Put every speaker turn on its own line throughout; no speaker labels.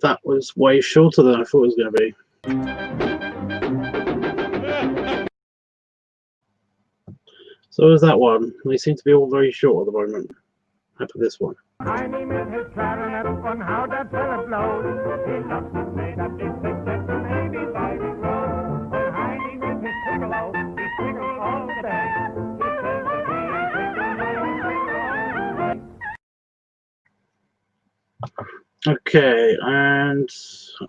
That was way shorter than I thought it was going to be. So is that one. They seem to be all very short at the moment. How about this one?
My name is his clarinet on how that fella blows. He loves to play that big sextet from 85 His Road. When Heine with his piccolo, he twinkles all the day. He says that he ain't twinkling.
Okay, and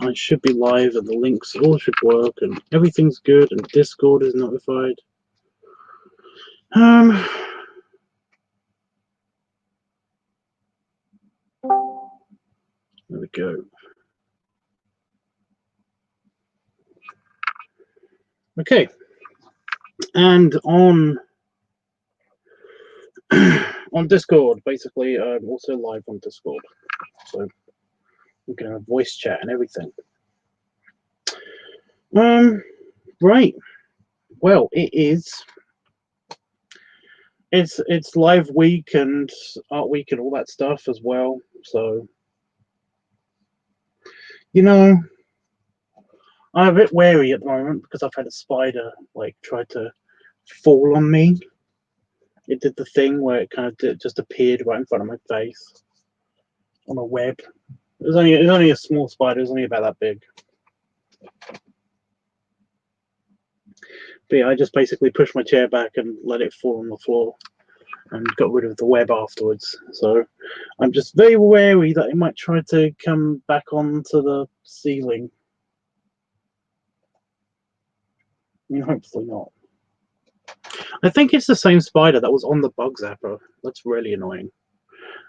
I should be live and the links all should work and everything's good and Discord is notified. There we go. Okay, and on Discord, basically, I'm also live on Discord, so we can have voice chat and everything. Right. Well, it's live week and art week and all that stuff as well. So, you know, I'm a bit wary at the moment because I've had a spider like try to fall on me. It did the thing where it kind of just appeared right in front of my face on a web. It was only a small spider. It was only about that big. But yeah, I just basically pushed my chair back and let it fall on the floor and got rid of the web afterwards. So I'm just very wary that it might try to come back onto the ceiling. I mean, hopefully not. I think it's the same spider that was on the bug zapper. That's really annoying.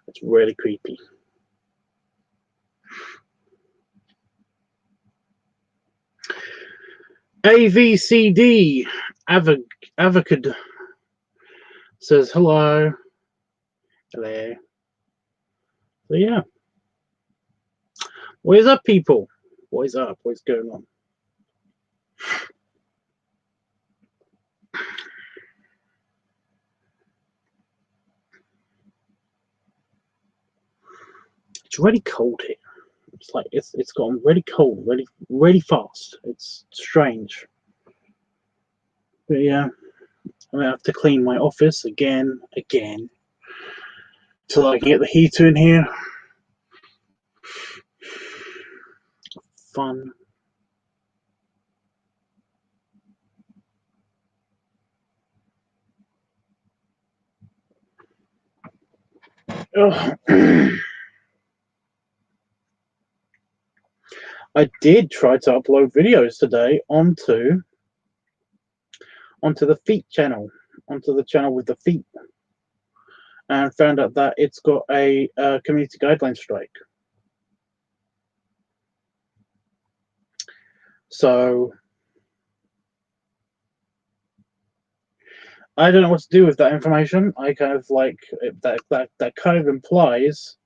It's really creepy. AVCD Avocad says hello. Hello. So yeah. What is up, people? What is up? What's going on? It's really cold here. It's like it's gotten really cold, really fast. It's strange. But yeah, I'm gonna have to clean my office again, till I can get the heater in here. Fun. I did try to upload videos today onto the feet channel, onto the channel with the feet, and found out that it's got a community guideline strike. So I don't know what to do with that information. I kind of like that kind of implies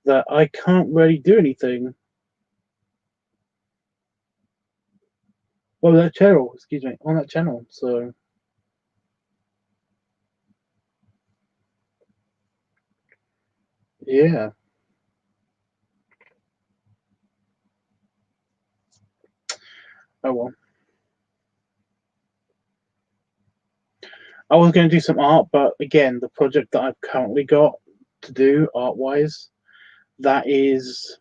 that I can't really do anything. Well, that channel, excuse me, on that channel. So yeah. Oh well. I was going to do some art, but again, the project that I've currently got to do art-wise, that is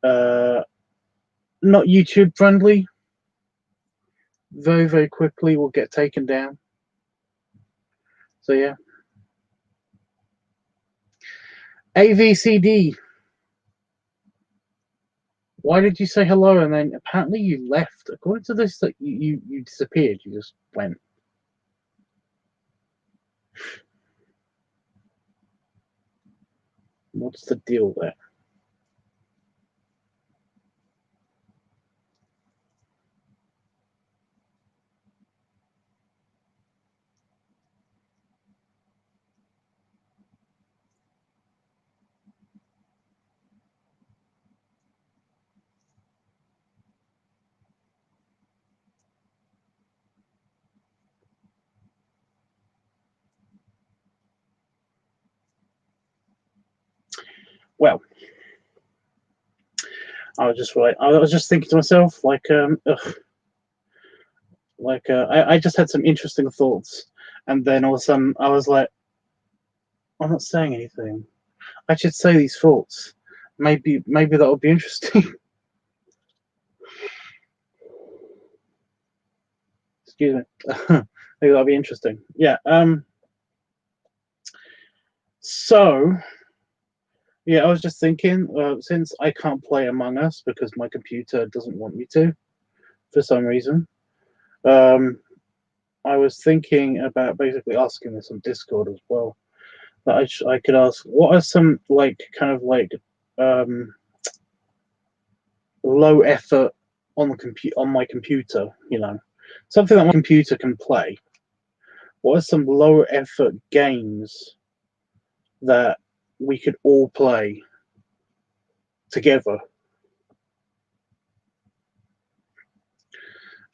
not YouTube friendly. Very quickly will get taken down. So yeah. AVCD. Why did you say hello and then apparently you left? According to this, that you disappeared. You just went. What's the deal there? Well, I was just thinking to myself, I just had some interesting thoughts, and then all of a sudden I was like, I'm not saying anything. I should say these thoughts. Maybe that would be interesting. Excuse me. Maybe that'll be interesting. Yeah. So yeah, I was just thinking, since I can't play Among Us because my computer doesn't want me to, for some reason, um, I was thinking about basically asking this on Discord as well. That I could ask, what are some um, low effort on my computer, something that my computer can play. What are some low effort games that we could all play together?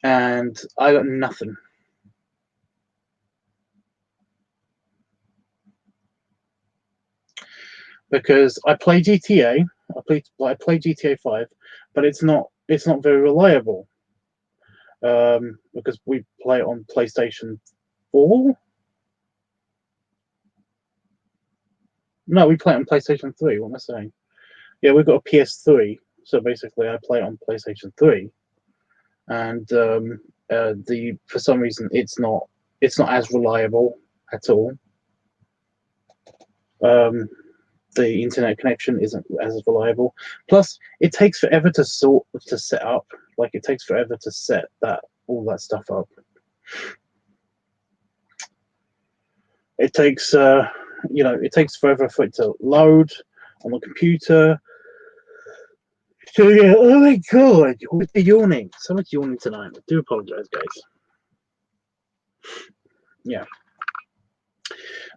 And I got nothing. Because I play GTA, I play GTA 5, but it's not very reliable. Because we play it on PlayStation 4. No, we play it on PlayStation 3. What am I saying? Yeah, we've got a PS3, so basically I play it on PlayStation 3, and for some reason it's not as reliable at all. The internet connection isn't as reliable. Plus, it takes forever to set up. Like, it takes forever to set all that stuff up. It takes it takes forever for it to load on the computer. So yeah, oh my god, with the yawning, so much yawning tonight. I do apologize, guys. Yeah.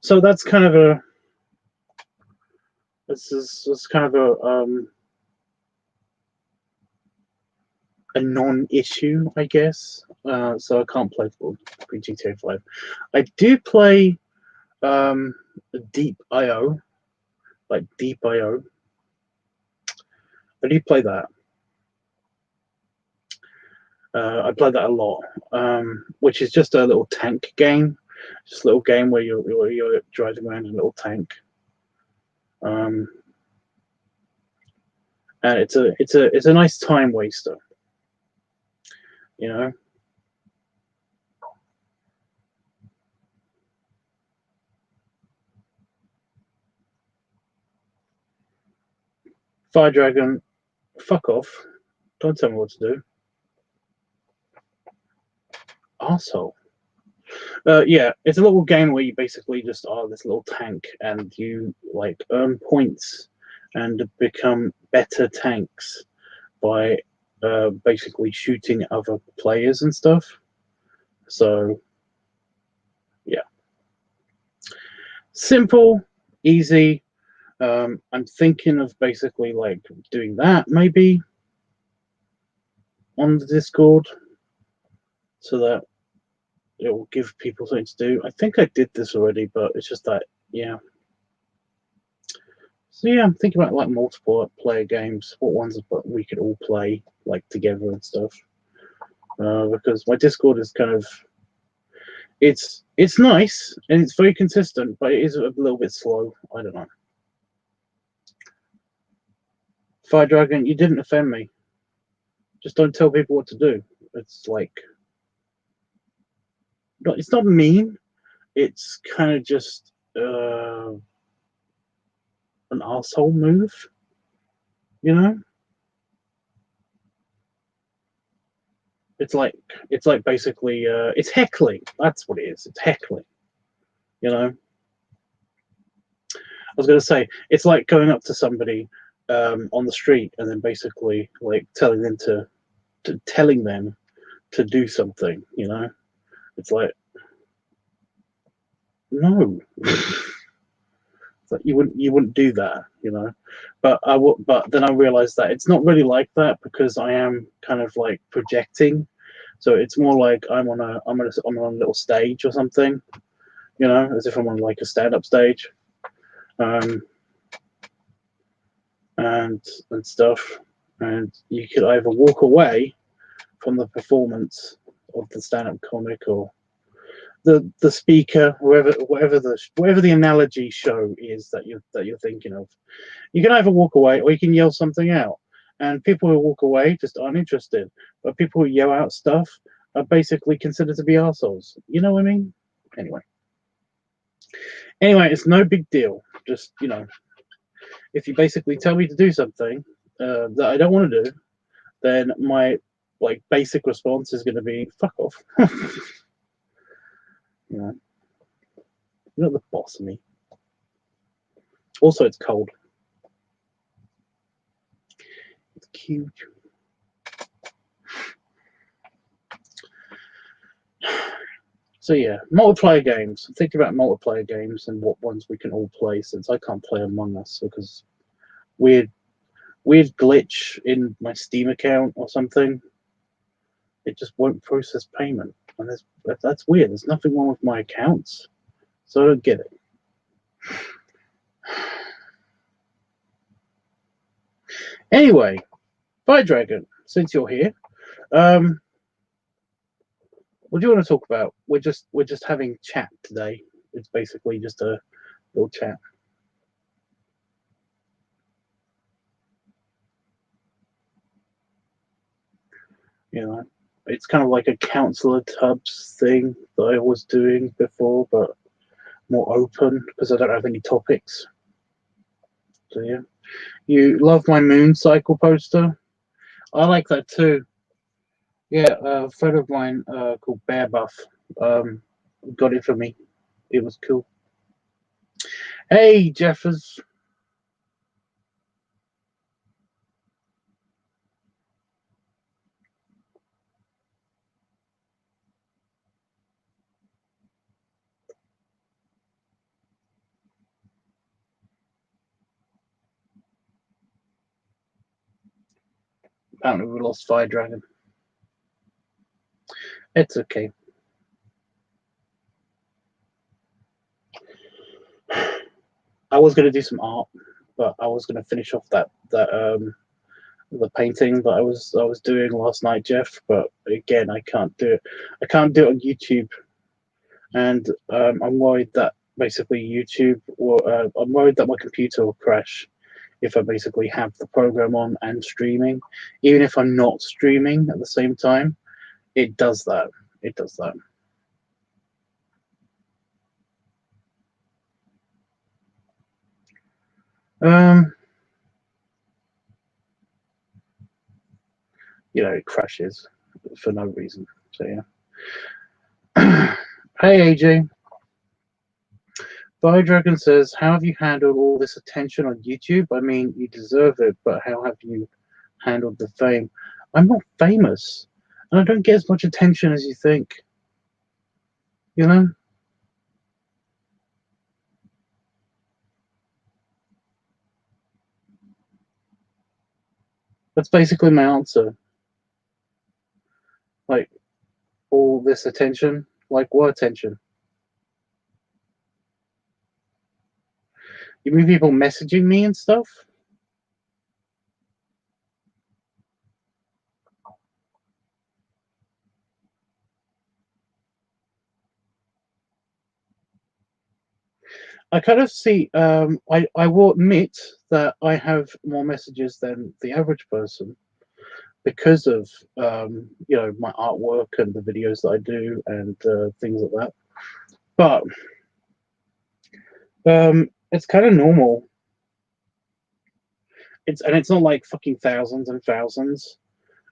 So that's kind of a this is kind of a non-issue, I guess. So I can't play GTA 5. I do play Deep.io, like Deep.io. I do play that. I play that a lot, which is just a little tank game, just a little game where you're driving around in a little tank. And it's a nice time waster, you know. Fire Dragon, fuck off! Don't tell me what to do, arsehole. Yeah, it's a little game where you basically just are this little tank, and you like earn points and become better tanks by basically shooting other players and stuff. So yeah, simple, easy. I'm thinking of basically like doing that maybe on the Discord, so that it will give people something to do. I think I did this already, but it's just that, yeah. So yeah, I'm thinking about like multiple player games, what ones that we could all play like together and stuff. Because my Discord is kind of it's nice and it's very consistent, but it is a little bit slow. I don't know. Fire Dragon, you didn't offend me. Just don't tell people what to do. It's like, it's not mean. It's kind of just an asshole move, you know. It's like basically it's heckling. That's what it is. It's heckling, you know. I was going to say it's like going up to somebody on the street and then basically like telling them to do something, you know. It's like, no. Like you wouldn't do that, you know. But but then I realized that it's not really like that, because I am kind of like projecting. So it's more like I'm on a little stage or something, you know, as if I'm on like a stand-up stage, and stuff. and you could either walk away from the performance of the stand-up comic or the speaker, whatever the analogy show is that you're thinking of. You can either walk away or you can yell something out. And people who walk away just aren't interested. But people who yell out stuff are basically considered to be assholes. You know what I mean? Anyway, it's no big deal. Just, if you basically tell me to do something that I don't want to do, then my basic response is going to be fuck off. You're not the boss of me. Also, it's cold. It's cute. So yeah, multiplayer games. I'm thinking about multiplayer games and what ones we can all play, since I can't play Among Us because weird glitch in my Steam account or something. It just won't process payment, and that's weird. There's nothing wrong with my accounts, so I don't get it. Anyway, Bye Dragon, since you're here, what do you want to talk about? We're just having chat today. It's basically just a little chat. It's kind of like a Counselor Tubbs thing that I was doing before, but more open because I don't have any topics. So yeah, you love my moon cycle poster. I like that too. Yeah, a friend of mine called Bear Buff got it for me. It was cool. Hey, Jeffers. Apparently we lost Fire Dragon. It's okay. I was going to do some art, but I was going to finish off that the painting that I was doing last night, Jeff. But again, I can't do it. I can't do it on YouTube, and I'm worried that basically YouTube or I'm worried that my computer will crash if I basically have the program on and streaming. Even if I'm not streaming at the same time, it does that. It does that. It crashes for no reason. So yeah. Hey AJ. Fire Dragon says, how have you handled all this attention on YouTube? I mean, you deserve it, but how have you handled the fame? I'm not famous, and I don't get as much attention as you think. You know? That's basically my answer. Like, all this attention? Like, what attention? You mean people messaging me and stuff? I kind of see, I will admit that I have more messages than the average person because of, my artwork and the videos that I do and things like that. But it's kind of normal. It's not like fucking thousands and thousands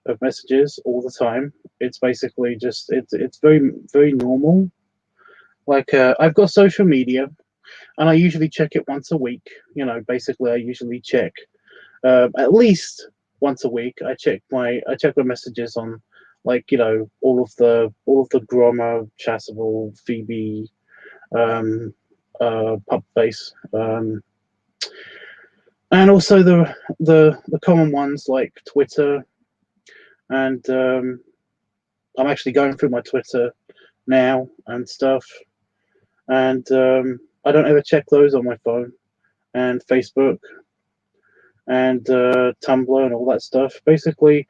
of messages all the time. It's basically just it's very very normal. Like I've got social media, and I usually check it once a week. Basically I usually check at least once a week. I check my messages on all of the Groma, Chasuble, Phoebe, Pubface, and also the common ones like Twitter, and I'm actually going through my Twitter now and stuff, and I don't ever check those on my phone, and Facebook, and Tumblr and all that stuff. Basically,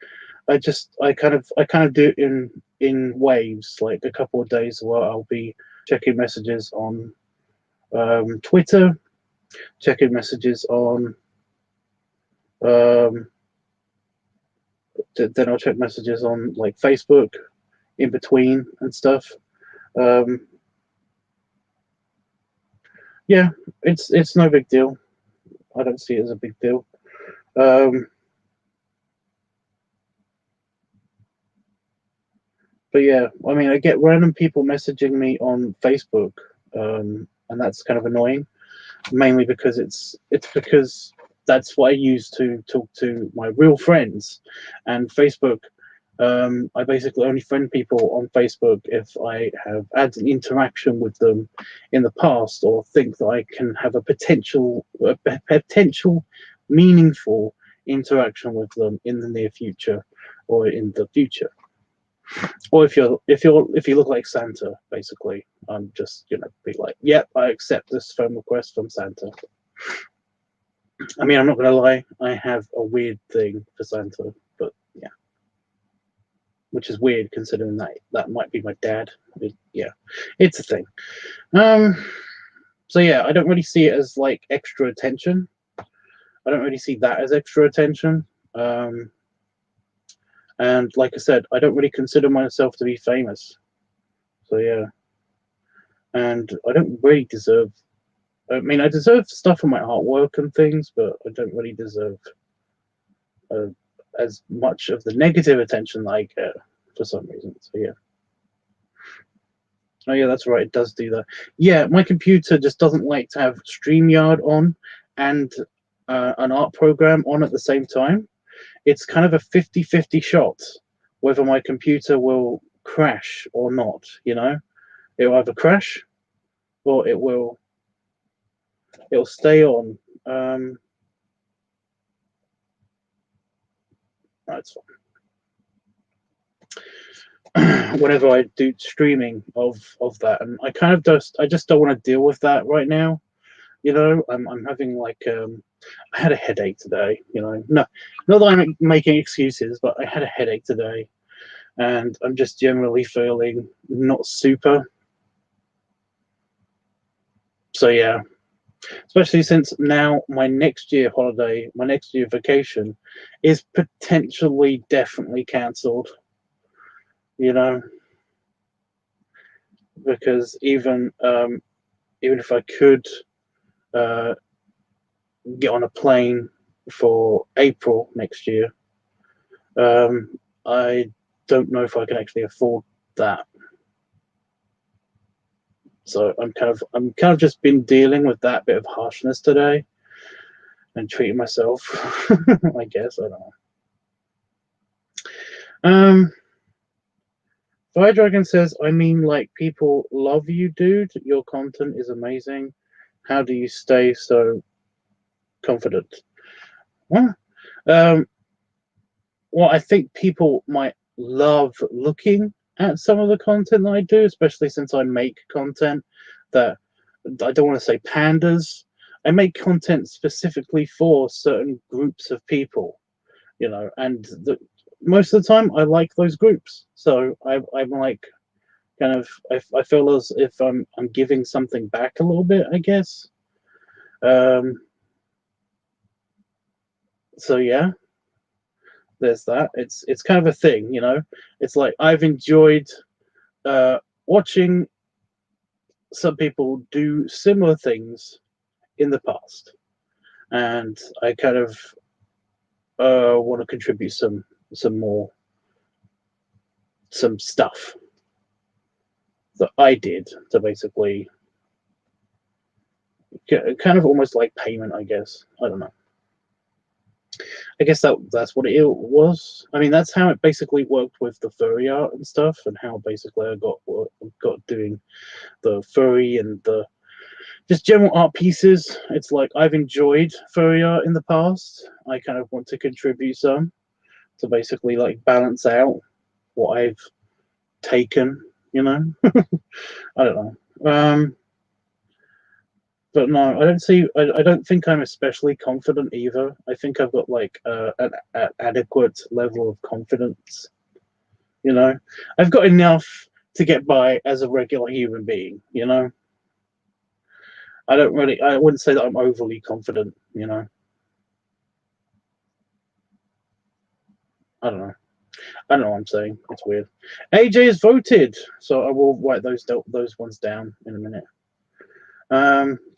I kind of do it in waves. Like a couple of days where I'll be checking messages on Twitter, checking messages on then I'll check messages on like Facebook in between and stuff. Um, yeah, it's no big deal. I don't see it as a big deal. But yeah, I mean, I get random people messaging me on Facebook, and that's kind of annoying. Mainly because it's because that's what I use to talk to my real friends, and Facebook. I basically only friend people on Facebook if I have had an interaction with them in the past, or think that I can have a potential meaningful interaction with them in the near future or in the future. Or if you look like Santa, basically, I'm just be like, yep, I accept this phone request from Santa. I mean, I'm not gonna lie, I have a weird thing for Santa, but yeah, which is weird considering that might be my dad. Yeah, it's a thing. Um, so yeah, I don't really see it as like extra attention. I don't really see that as extra attention. And like I said, I don't really consider myself to be famous. So yeah, and I don't really deserve. I mean, I deserve stuff for my artwork and things, but I don't really deserve uh, as much of the negative attention that I get for some reason. So yeah. Oh yeah, that's right. It does do that. Yeah, my computer just doesn't like to have StreamYard on and an art program on at the same time. It's kind of a 50-50 shot whether my computer will crash or not. It'll either crash or it'll stay on. That's fine. Whenever I do streaming of that, and I just don't want to deal with that right now. I'm having like I had a headache today. No, not that I'm making excuses, but I had a headache today, and I'm just generally feeling not super. So yeah, especially since now my next year vacation is potentially definitely cancelled. You know, because even if I could uh, get on a plane for April next year, I don't know if I can actually afford that. So I'm kind of just been dealing with that bit of harshness today and treating myself. I guess I don't know. Fire Dragon says, I mean, like, people love you, dude. Your content is amazing. How do you stay so confident? Well, um, well, I think people might love looking at some of the content that I do, especially since I make content that I don't want to say pandas. I make content specifically for certain groups of people, and most of the time I like those groups. So I'm like, kind of, I feel as if I'm giving something back a little bit, I guess. Um, so yeah, there's that. It's kind of a thing. It's like I've enjoyed watching some people do similar things in the past, and I kind of want to contribute some stuff that I did to basically kind of almost like payment, I guess. I don't know. I guess that's what it was. I mean, that's how it basically worked with the furry art and stuff, and how basically I got doing the furry and the just general art pieces. It's like I've enjoyed furry art in the past. I kind of want to contribute some to basically like balance out what I've taken. I don't know. But no, I don't see. I don't think I'm especially confident either. I think I've got like an adequate level of confidence. You know, I've got enough to get by as a regular human being. You know, I don't really. I wouldn't say that I'm overly confident. You know, I don't know. I don't know what I'm saying. It's weird. AJ has voted, so I will write those ones down in a minute.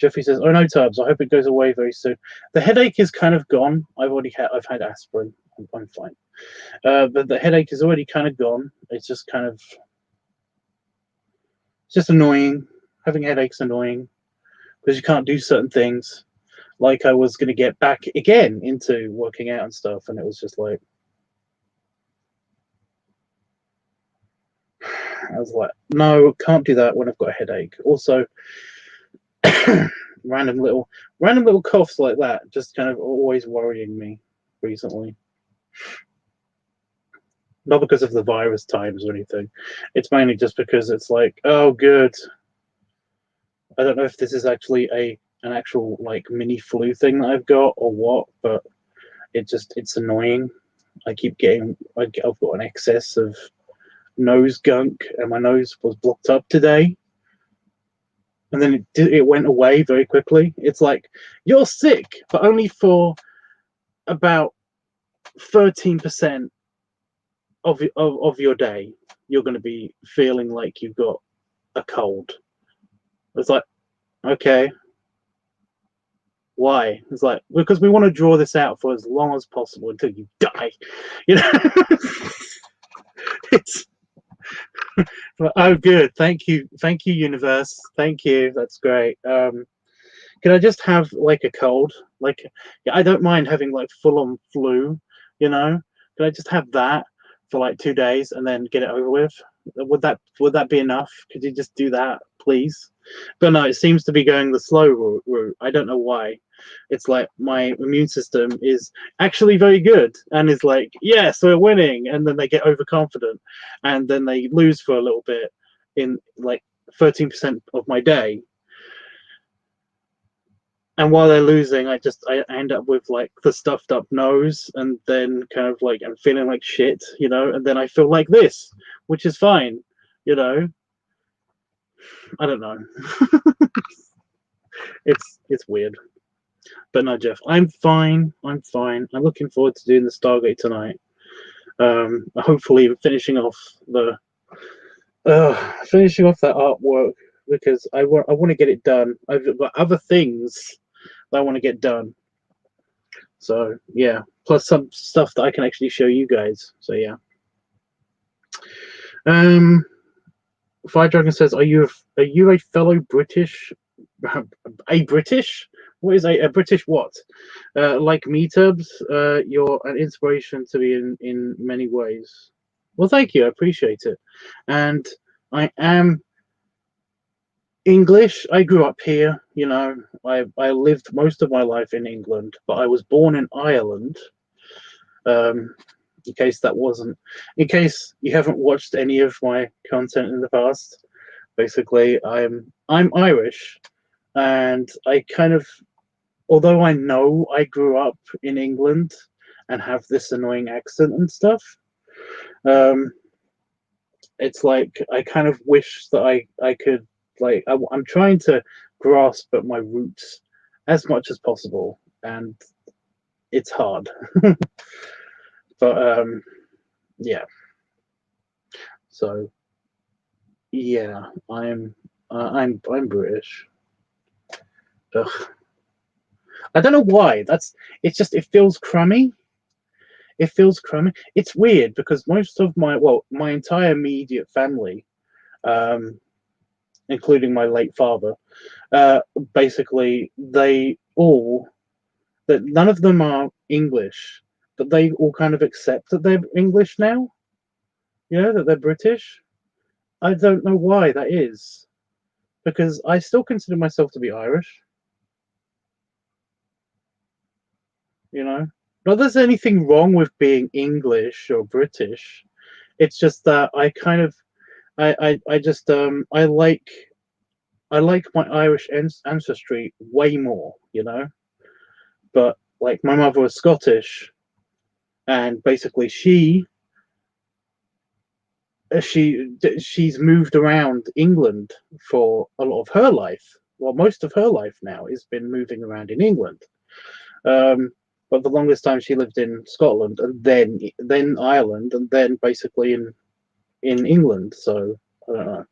Jeffrey says, "Oh no, Tubbs. I hope it goes away very soon. The headache is kind of gone. I've had aspirin. I'm fine. But the headache is already kind of gone. It's just kind of, it's just annoying. Having headaches annoying because you can't do certain things. Like I was gonna get back again into working out and stuff, and it was just like, I was like, no, can't do that when I've got a headache. Also, random little coughs like that just kind of always worrying me recently. Not because of the virus times or anything. It's mainly just because it's like, oh, good. I don't know if this is actually an actual like mini flu thing that I've got or what, but it's annoying. I've got an excess of nose gunk, and my nose was blocked up today, and then it went away very quickly. It's like you're sick, but only for about 13% of your day. You're going to be feeling like you've got a cold. It's like, okay, why? It's like, because we want to draw this out for as long as possible until you die. You know, it's oh, good. Thank you, universe. Thank you. That's great. Can I just have like a cold? Like, yeah, I don't mind having like full on flu. You know, can I just have that for like 2 days and then get it over with? Would that be enough? Could you just do that, please? But no, it seems to be going the slow route. I don't know why. It's like my immune system is actually very good and is like, yes, we're winning, and then they get overconfident, and then they lose for a little bit in like 13% of my day. And while they're losing, I end up with like the stuffed up nose, and then kind of like I'm feeling like shit, and then I feel like this, which is fine, you know. I don't know. It's weird. But no, Jeff, I'm fine. I'm fine. I'm looking forward to doing the Stargate tonight. Hopefully finishing off that artwork, because I want to get it done. I've got other things that I want to get done. So yeah, plus some stuff that I can actually show you guys. So yeah. Fire Dragon says, "Are you a fellow British? A British? What is a British what? Like me, Tubbs? You're an inspiration to me in many ways. Well, thank you. I appreciate it. And I am English. I grew up here. I lived most of my life in England, but I was born in Ireland. In case you haven't watched any of my content in the past, basically I'm Irish, and I kind of, although I know I grew up in England and have this annoying accent and stuff, it's like I kind of wish that I could, like, I'm trying to grasp at my roots as much as possible, and it's hard. But yeah. So yeah, I'm British. Ugh. I don't know why. It feels crummy. It feels crummy. It's weird because most of my entire immediate family, um, including my late father, basically that none of them are English, but they all kind of accept that they're English now. That they're British. I don't know why that is, because I still consider myself to be Irish. Not that there's anything wrong with being English or British. It's just that I kind of, I just, I like I like my Irish ancestry way more, you know. But like my mother was Scottish, and basically she's moved around England for a lot of her life. Well, most of her life now has been moving around in England. Um, but the longest time she lived in Scotland, and then Ireland, and then basically in England. So I don't know.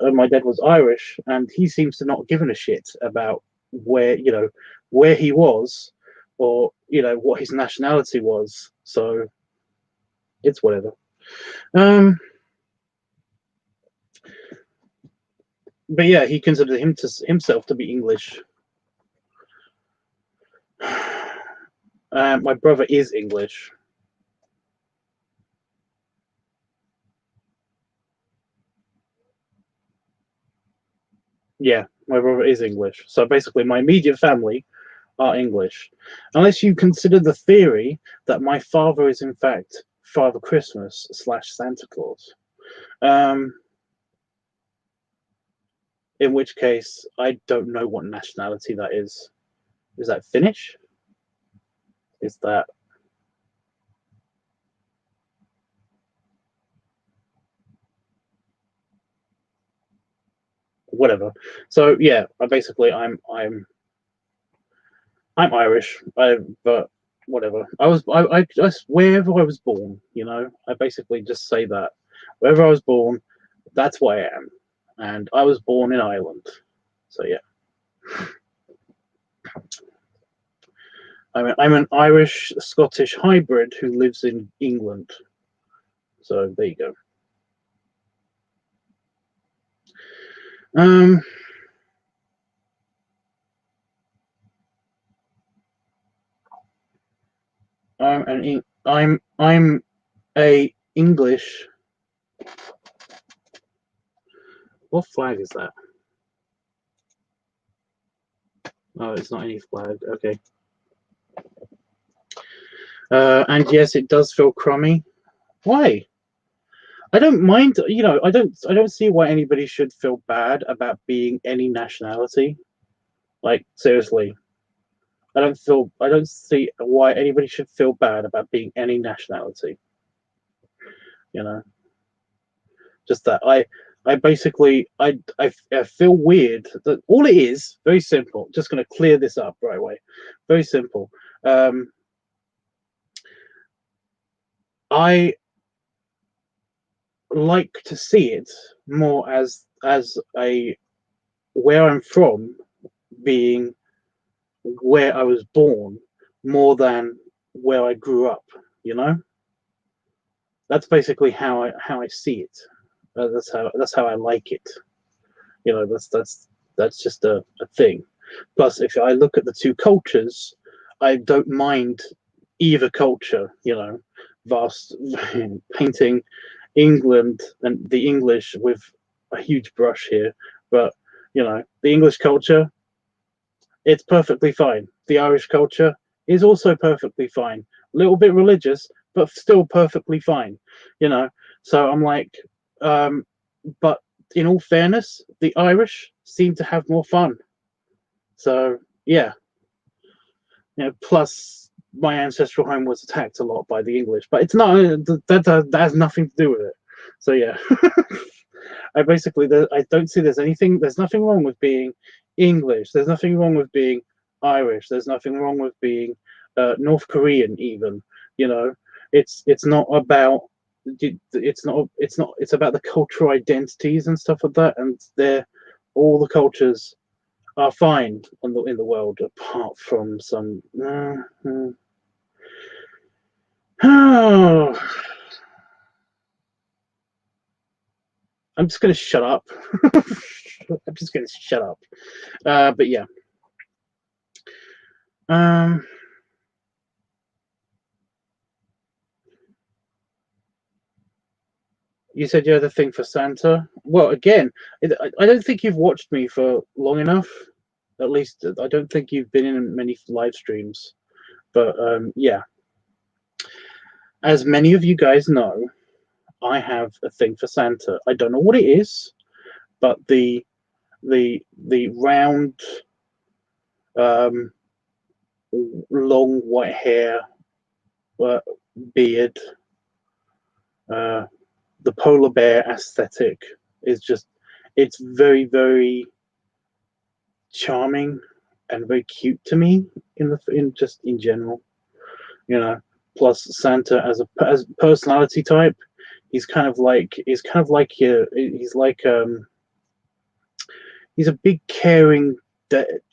And my dad was Irish, and he seems to not given a shit about where he was, or what his nationality was. So it's whatever. But yeah, he considered himself to be English. My brother is English. Yeah, my brother is English. So basically, my immediate family are English, unless you consider the theory that my father is in fact Father Christmas / Santa Claus. Um, in which case, I don't know what nationality that is. Is that Finnish? Is that whatever? So yeah, I'm Irish. But whatever. I just wherever I was born. I basically just say that wherever I was born, that's what I am, and I was born in Ireland. So yeah, I'm an Irish Scottish hybrid who lives in England. So there you go. Um, I'm a English. What flag is that? Oh, it's not any flag. Okay. And yes, it does feel crummy. Why? I don't mind. I don't see why anybody should feel bad about being any nationality. Like seriously, I don't see why anybody should feel bad about being any nationality. You know, just that I basically I feel weird that all it is very simple. Just going to clear this up right away. Very simple. I like to see it more as a where I'm from being where I was born more than where I grew up. You know, that's basically how I see it. That's how I like it. That's just a thing. Plus, if I look at the two cultures, I don't mind either culture. Vast painting England and the English with a huge brush here, but the English culture, it's perfectly fine. The Irish culture is also perfectly fine. A little bit religious, but still perfectly fine. You know, so I'm like, but in all fairness, the Irish seem to have more fun. So yeah, plus my ancestral home was attacked a lot by the English, but it's not that has nothing to do with it. So yeah, I don't see there's nothing wrong with being English. There's nothing wrong with being Irish. There's nothing wrong with being North Korean even. You know, it's not about it's about the cultural identities and stuff like that, and they're all the cultures are fine in the world apart from some. Oh, I'm just gonna shut up. I'm just gonna shut up. But yeah. Um, you said you had a thing for Santa. Well, again, I don't think you've watched me for long enough. At least I don't think you've been in many live streams. But yeah, as many of you guys know, I have a thing for Santa. I don't know what it is, but the round, long white hair, beard, the polar bear aesthetic is just, it's very, very charming and very cute to me in just in general, you know. Plus Santa as a personality type, he's kind of like he's like he's a big caring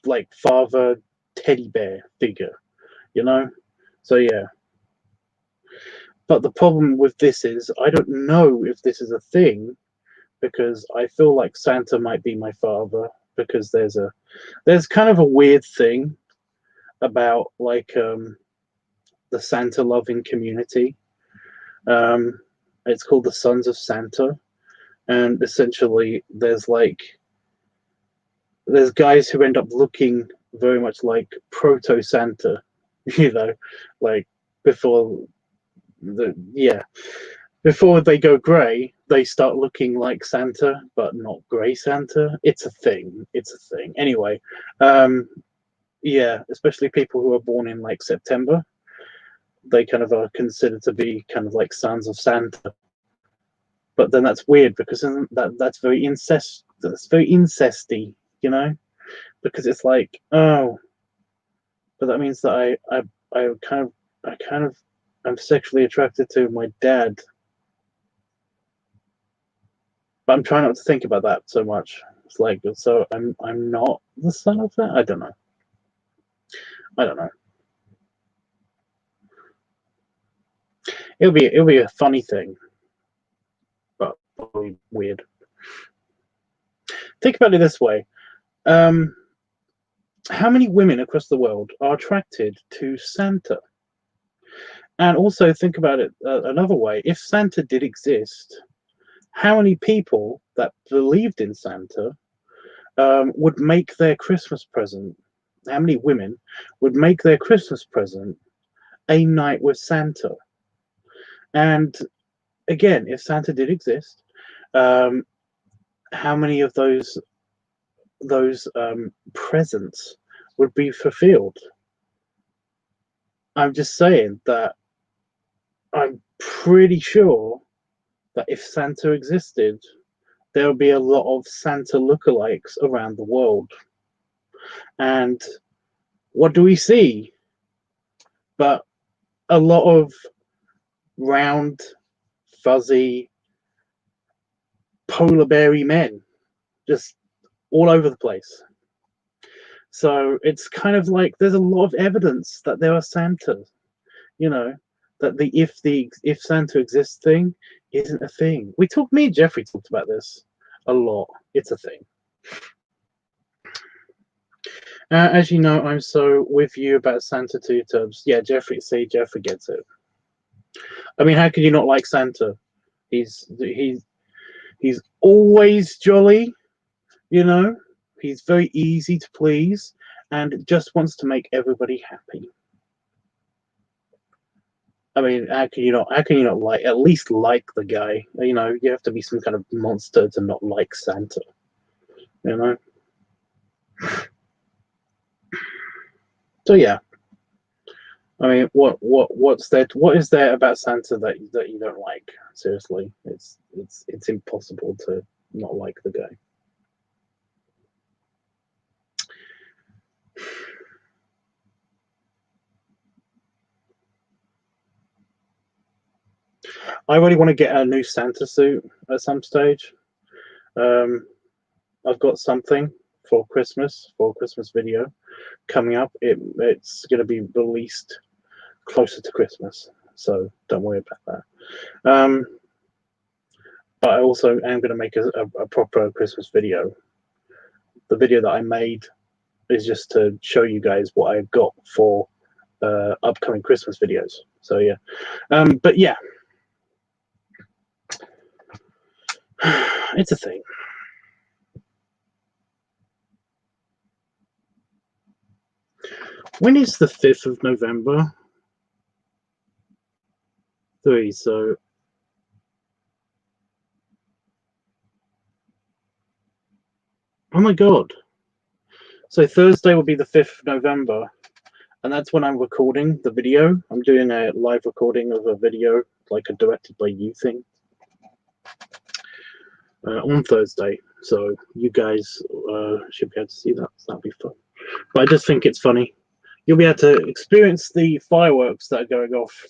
like father teddy bear figure, you know. So yeah. But the problem with this is I don't know if this is a thing, because I feel like Santa might be my father, because there's kind of a weird thing about like the Santa loving community. Um, it's called the Sons of Santa, and essentially there's guys who end up looking very much like proto Santa, you know, like before before they go grey, they start looking like Santa, but not grey Santa. It's a thing. It's a thing. Anyway, yeah, especially people who are born in like September, they kind of are considered to be kind of like sons of Santa. But then that's weird, because that's very incesty, you know, because it's like, oh, but that means that I kind of I'm sexually attracted to my dad. But I'm trying not to think about that so much. It's like, so I'm not the son of that. I don't know. I don't know. It'll be a funny thing, but probably weird. Think about it this way: how many women across the world are attracted to Santa? And also think about it another way: if Santa did exist, how many people that believed in Santa would make their Christmas present? How many women would make their Christmas present a night with Santa? And again, if Santa did exist, um, how many of those presents would be fulfilled? I'm just saying that I'm pretty sure that if Santa existed, there would be a lot of Santa lookalikes around the world. And what do we see? But a lot of round, fuzzy, polar bear-y men, just all over the place. So it's kind of like there's a lot of evidence that there are Santas, you know, that if Santa exists thing isn't a thing. Me and Jeffrey talked about this a lot. It's a thing. As you know, I'm so with you about Santa Two Tubs. Yeah, Jeffrey gets it. I mean, how could you not like Santa? He's always jolly, you know. He's very easy to please and just wants to make everybody happy. I mean, how can you not like at least like the guy? You know, you have to be some kind of monster to not like Santa. You know. So yeah. I mean, what is there about Santa that you don't like? Seriously, it's impossible to not like the guy. I really want to get a new Santa suit at some stage. I've got something for a Christmas video coming up. It's going to be released closer to Christmas, so don't worry about that. But I also am going to make a proper Christmas video. The video that I made is just to show you guys what I've got for upcoming Christmas videos. So yeah, but yeah, it's a thing. When is the 5th of November? 3, so Oh my god. So Thursday will be the 5th of November, and that's when I'm recording the video. I'm doing a live recording of a video, like a directed by you thing, on Thursday. So you guys should be able to see that. So that'll be fun. But I just think it's funny. You'll be able to experience the fireworks that are going off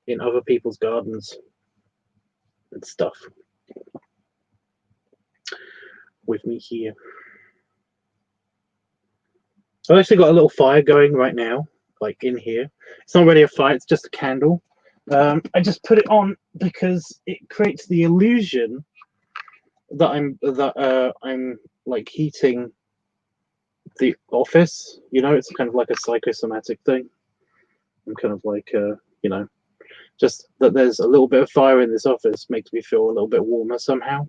in other people's gardens and stuff with me here. I've actually got a little fire going right now, like in here. It's not really a fire, it's just a candle. I just put it on because it creates the illusion that I'm like heating the office. You know, it's kind of like a psychosomatic thing. I'm kind of like you know, just that there's a little bit of fire in this office makes me feel a little bit warmer somehow.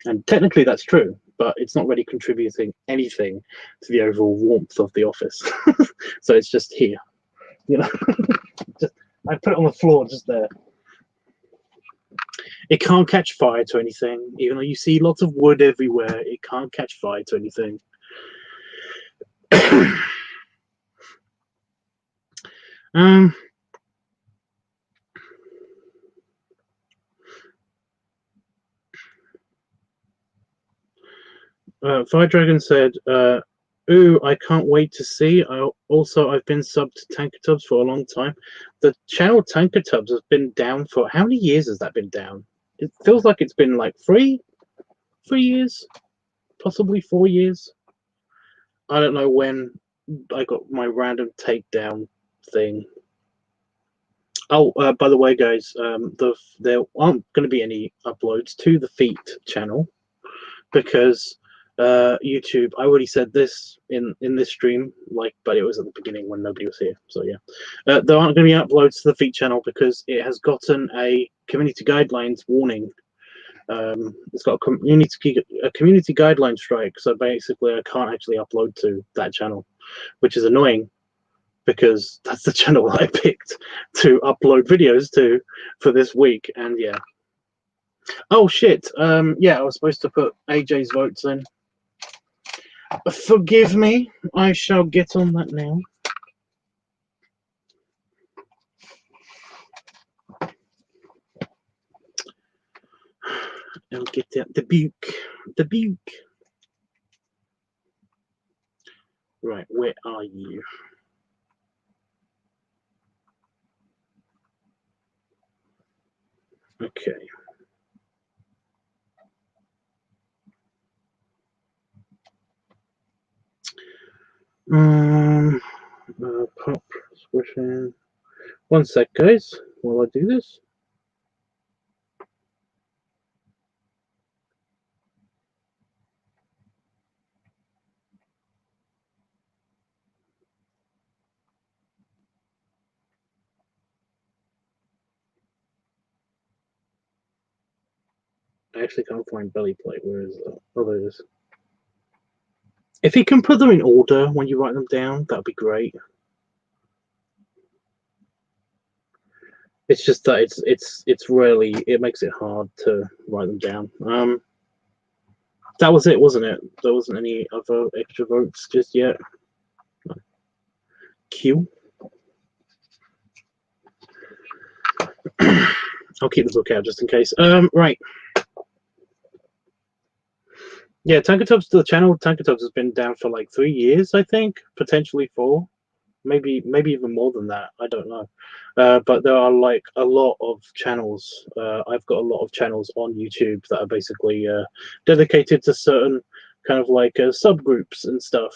And technically that's true, but it's not really contributing anything to the overall warmth of the office. So it's just here, you know. Just, I put it on the floor just there. It can't catch fire to anything, even though you see lots of wood everywhere. It can't catch fire to anything. Fire Dragon said, "Ooh, I can't wait to see. I've been subbed to Tankertubs for a long time. The channel Tankertubs has been down for how many years has that been down? It feels like it's been like 3 years, possibly 4 years. I don't know when I got my random takedown thing. Oh, by the way, guys, there aren't going to be any uploads to the Feet channel because YouTube. I already said this in this stream, but it was at the beginning when nobody was here. So yeah, there aren't going to be uploads to the Feet channel because it has gotten a community guidelines warning. It's got a community guideline strike, so basically I can't actually upload to that channel, which is annoying because that's the channel I picked to upload videos to for this week. And yeah, oh shit, yeah, I was supposed to put AJ's votes in. Forgive me, I shall get on that now. I'll get out the buke. Right, where are you? Okay. Pop switching. One sec, guys, while I do this. I actually can't find belly plate. Where is that? Oh, there it is. If you can put them in order when you write them down, that'd be great. It's just that it's really, it makes it hard to write them down. That was it, wasn't it? There wasn't any other extra votes just yet. No. Q. I'll keep the book out just in case. Right. Yeah, Tankertubs, the channel Tankertubs has been down for like 3 years, I think, potentially 4. Maybe even more than that. I don't know. But there are like a lot of channels. I've got a lot of channels on YouTube that are basically dedicated to certain kind of like subgroups and stuff,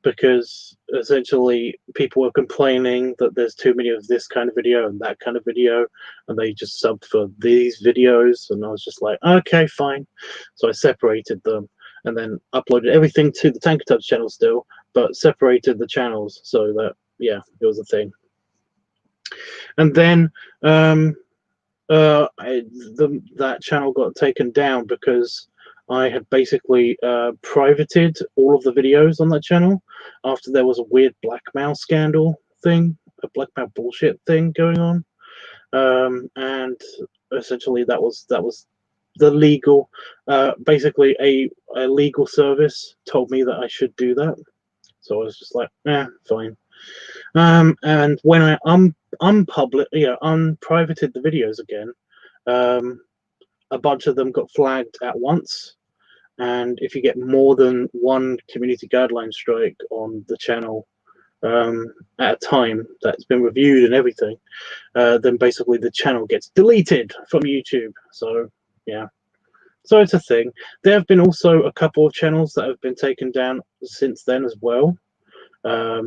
because essentially people were complaining that there's too many of this kind of video and that kind of video, and they just subbed for these videos, and I was just like, okay, fine. So I separated them and then uploaded everything to the Tankertubs channel still, but separated the channels so that, yeah, it was a thing. And then that channel got taken down because I had basically privated all of the videos on that channel after there was a weird blackmail scandal thing, a blackmail bullshit thing going on, and essentially that was the legal, basically a legal service told me that I should do that. So I was just like, fine. And when I unprivated the videos again, a bunch of them got flagged at once. And if you get more than one community guideline strike on the channel at a time that's been reviewed and everything, then basically the channel gets deleted from YouTube. So yeah, so it's a thing. There have been also a couple of channels that have been taken down since then as well. I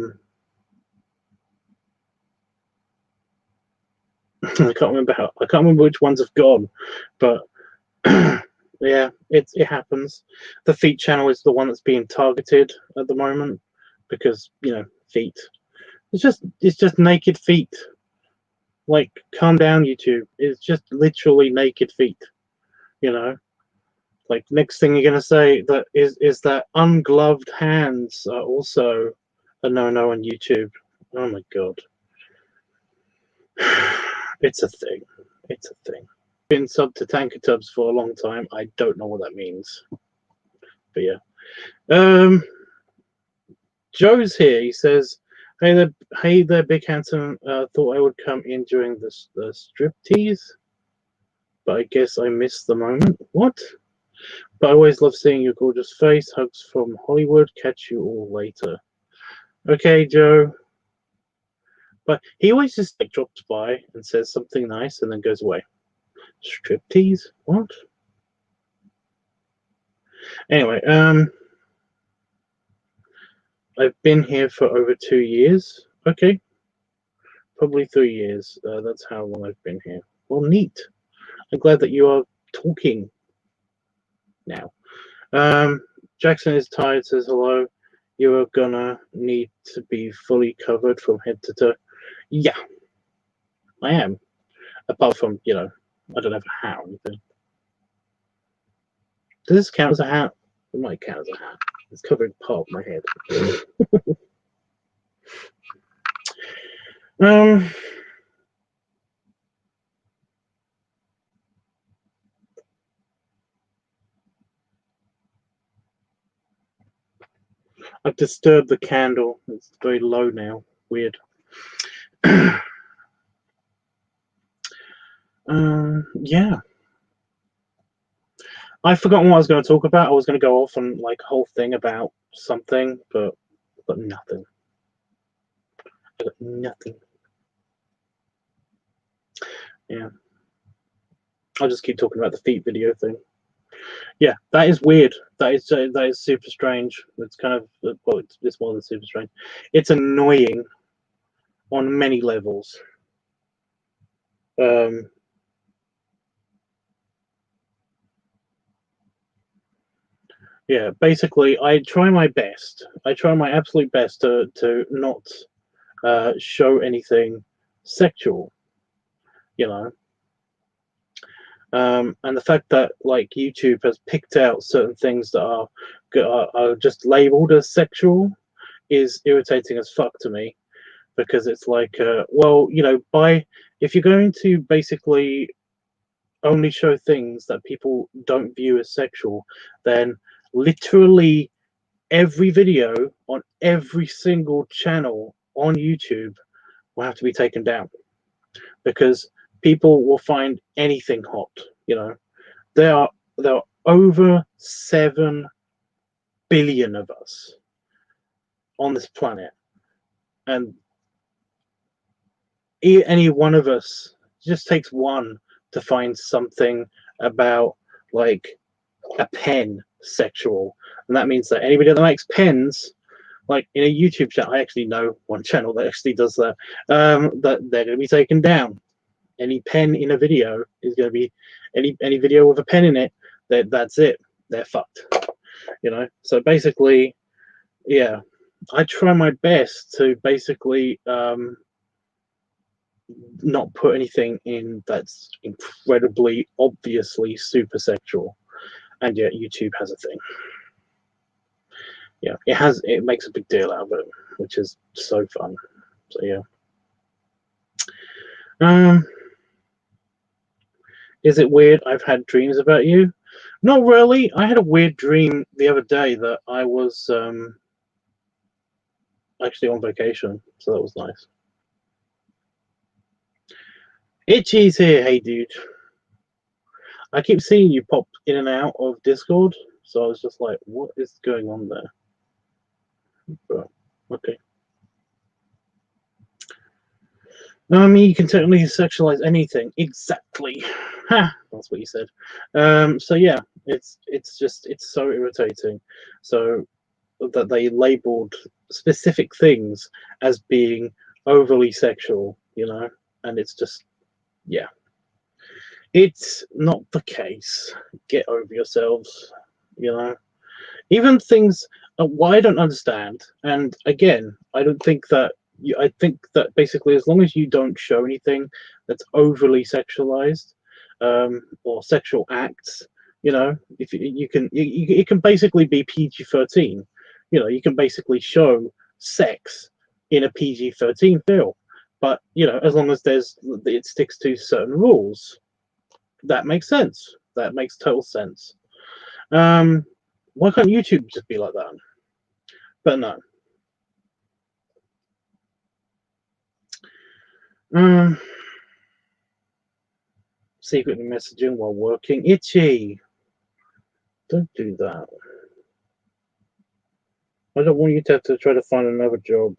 can't remember which ones have gone, but yeah, it happens. The feet channel is the one that's being targeted at the moment because, you know, feet. It's just naked feet. Like, calm down, YouTube. It's just literally naked feet. You know, like, next thing you're gonna say that is that ungloved hands are also a no-no on YouTube. Oh my god, it's a thing. It's a thing. Been sub to Tanker Tubs for a long time. I don't know what that means, but yeah. Joe's here. He says, hey there, big handsome. Thought I would come in during the striptease, but I guess I missed the moment. What? But I always love seeing your gorgeous face. Hugs from Hollywood. Catch you all later. Okay, Joe. But he always just like drops by and says something nice and then goes away. Striptease? What? Anyway, I've been here for over 2 years. Okay. Probably 3 years. That's how long I've been here. Well, neat. I'm glad that you are talking now. Jackson is tired, says hello. You are gonna need to be fully covered from head to toe. Yeah, I am. Apart from, you know, I don't have a hat or anything. Does this count as a hat? It might count as a hat. It's covering part of my head. I've disturbed the candle. It's very low now. Weird. Yeah. I've forgotten what I was going to talk about. I was going to go off on like a whole thing about something, but I've got nothing. I've got nothing. Yeah. I'll just keep talking about the feet video thing. Yeah, that is weird. That is super strange. It's kind of, well, it's more than super strange. It's annoying on many levels. Yeah, basically, I try my best. I try my absolute best to not show anything sexual, you know. And the fact that like YouTube has picked out certain things that are just labeled as sexual is irritating as fuck to me, because it's like, well, you know, if you're going to basically only show things that people don't view as sexual, then literally every video on every single channel on YouTube will have to be taken down, because people will find anything hot. You know, there are over 7 billion of us on this planet, and any one of us, just takes one to find something about like a pen sexual, and that means that anybody that makes pens, like in a YouTube channel, I actually know one channel that actually does that, that they're going to be taken down. Any pen in a video is going to be any video with a pen in it. That's it. They're fucked. You know. So basically, yeah, I try my best to basically not put anything in that's incredibly obviously super sexual, and yet YouTube has a thing. Yeah, it makes a big deal out of it, which is so fun. So yeah. Is it weird? I've had dreams about you. Not really. I had a weird dream the other day that I was actually on vacation, so that was nice. Itchy's here. Hey, dude. I keep seeing you pop in and out of Discord, so I was just like, what is going on there? But, okay. You can technically sexualize anything. Exactly. Ha! That's what you said. So yeah, it's so irritating. So that they labeled specific things as being overly sexual, and it's just, yeah. It's not the case. Get over yourselves, you know. Even things what I don't understand, and again, I don't think that I think that basically, as long as you don't show anything that's overly sexualized, or sexual acts, if you can, it can basically be PG-13. You can basically show sex in a PG-13 film, but as long as it sticks to certain rules, that makes sense. That makes total sense. Why can't YouTube just be like that? But no. Um, Secretly messaging while working. Itchy. Don't do that. I don't want you to have to try to find another job.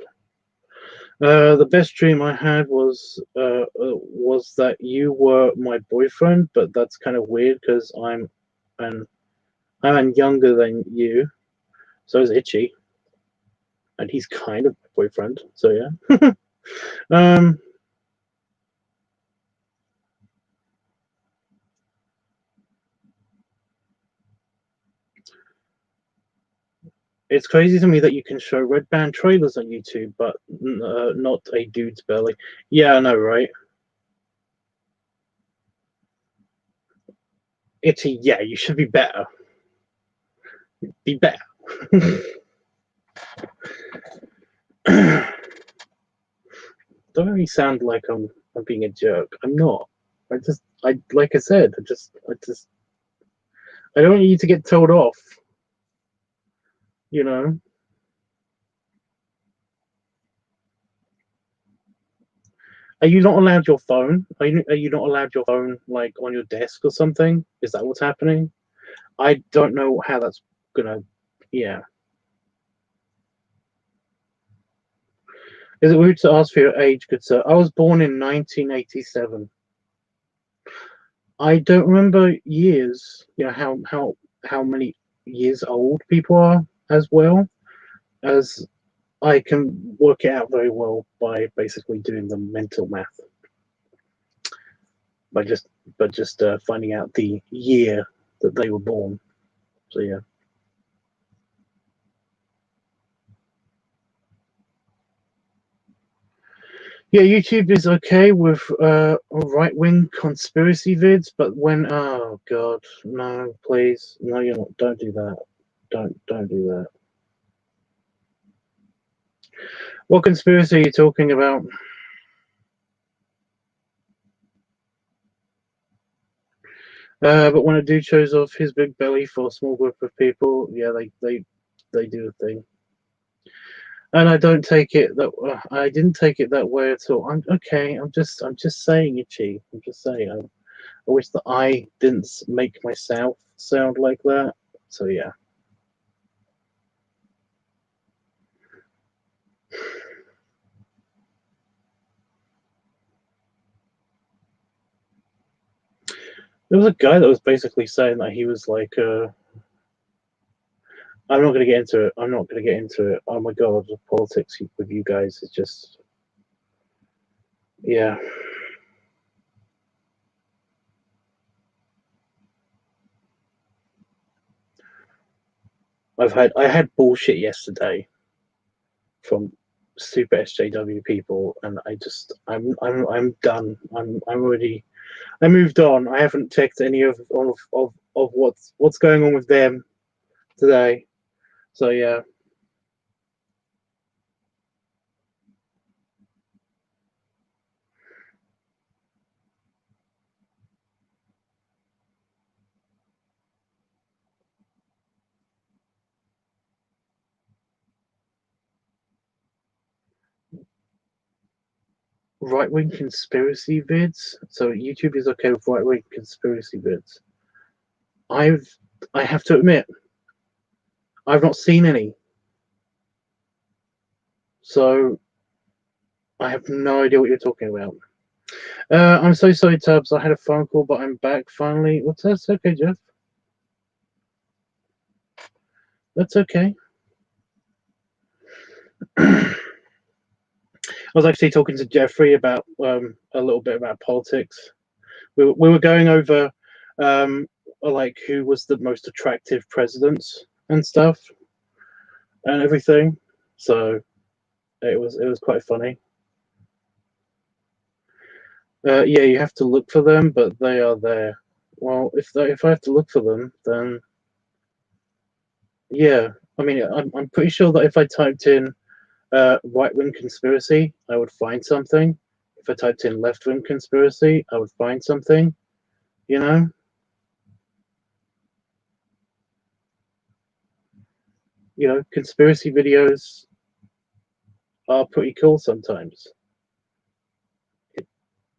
The best dream I had was that you were my boyfriend, but that's kind of weird because I'm younger than you. So is Itchy, and he's kind of my boyfriend. So yeah. um. It's crazy to me that you can show red band trailers on YouTube, but not a dude's belly. Yeah, I know, right? Itchy, yeah, you should be better. Be better. Don't make me sound like I'm being a jerk. I'm not. Like I said, I don't want you to get told off. You know. Are you not allowed your phone? Are you not allowed your phone like on your desk or something? Is that what's happening? I don't know how that's gonna. Yeah. Is it rude to ask for your age, good sir? I was born in 1987. I don't remember years. How many years old people are, as well as I can work it out very well by basically doing the mental math, by just finding out the year that they were born. So yeah. Yeah, YouTube is okay with right-wing conspiracy vids, but when oh god, no, please, no, you're not. Don't do that. Don't do that. What conspiracy are you talking about? But when a dude shows off his big belly for a small group of people, yeah, they do a thing. And I don't take it that I didn't take it that way at all. I'm okay. I'm just saying, Itchy. I'm just saying. I wish that I didn't make myself sound like that. So yeah. There was a guy that was basically saying that he was like, I'm not going to get into it. I'm not going to get into it. Oh my god, the politics with you guys is just, yeah. I had bullshit yesterday from super SJW people, and I'm done. I'm already. I moved on. I haven't checked any of what's going on with them today. So yeah. right-wing conspiracy vids. So YouTube is okay with right-wing conspiracy vids. I have to admit, I've not seen any. So I have no idea what you're talking about. I'm so sorry, Tubbs. I had a phone call, but I'm back finally. What's that? That's okay, Jeff. That's okay. I was actually talking to Jeffrey about a little bit about politics. We were going over like who was the most attractive presidents and stuff and everything. So it was quite funny. Yeah, you have to look for them, but they are there. Well, if I have to look for them, then yeah. I mean, I'm pretty sure that if I typed in right-wing conspiracy, I would find something. If I typed in left-wing conspiracy, I would find something. You know? You know, conspiracy videos are pretty cool sometimes.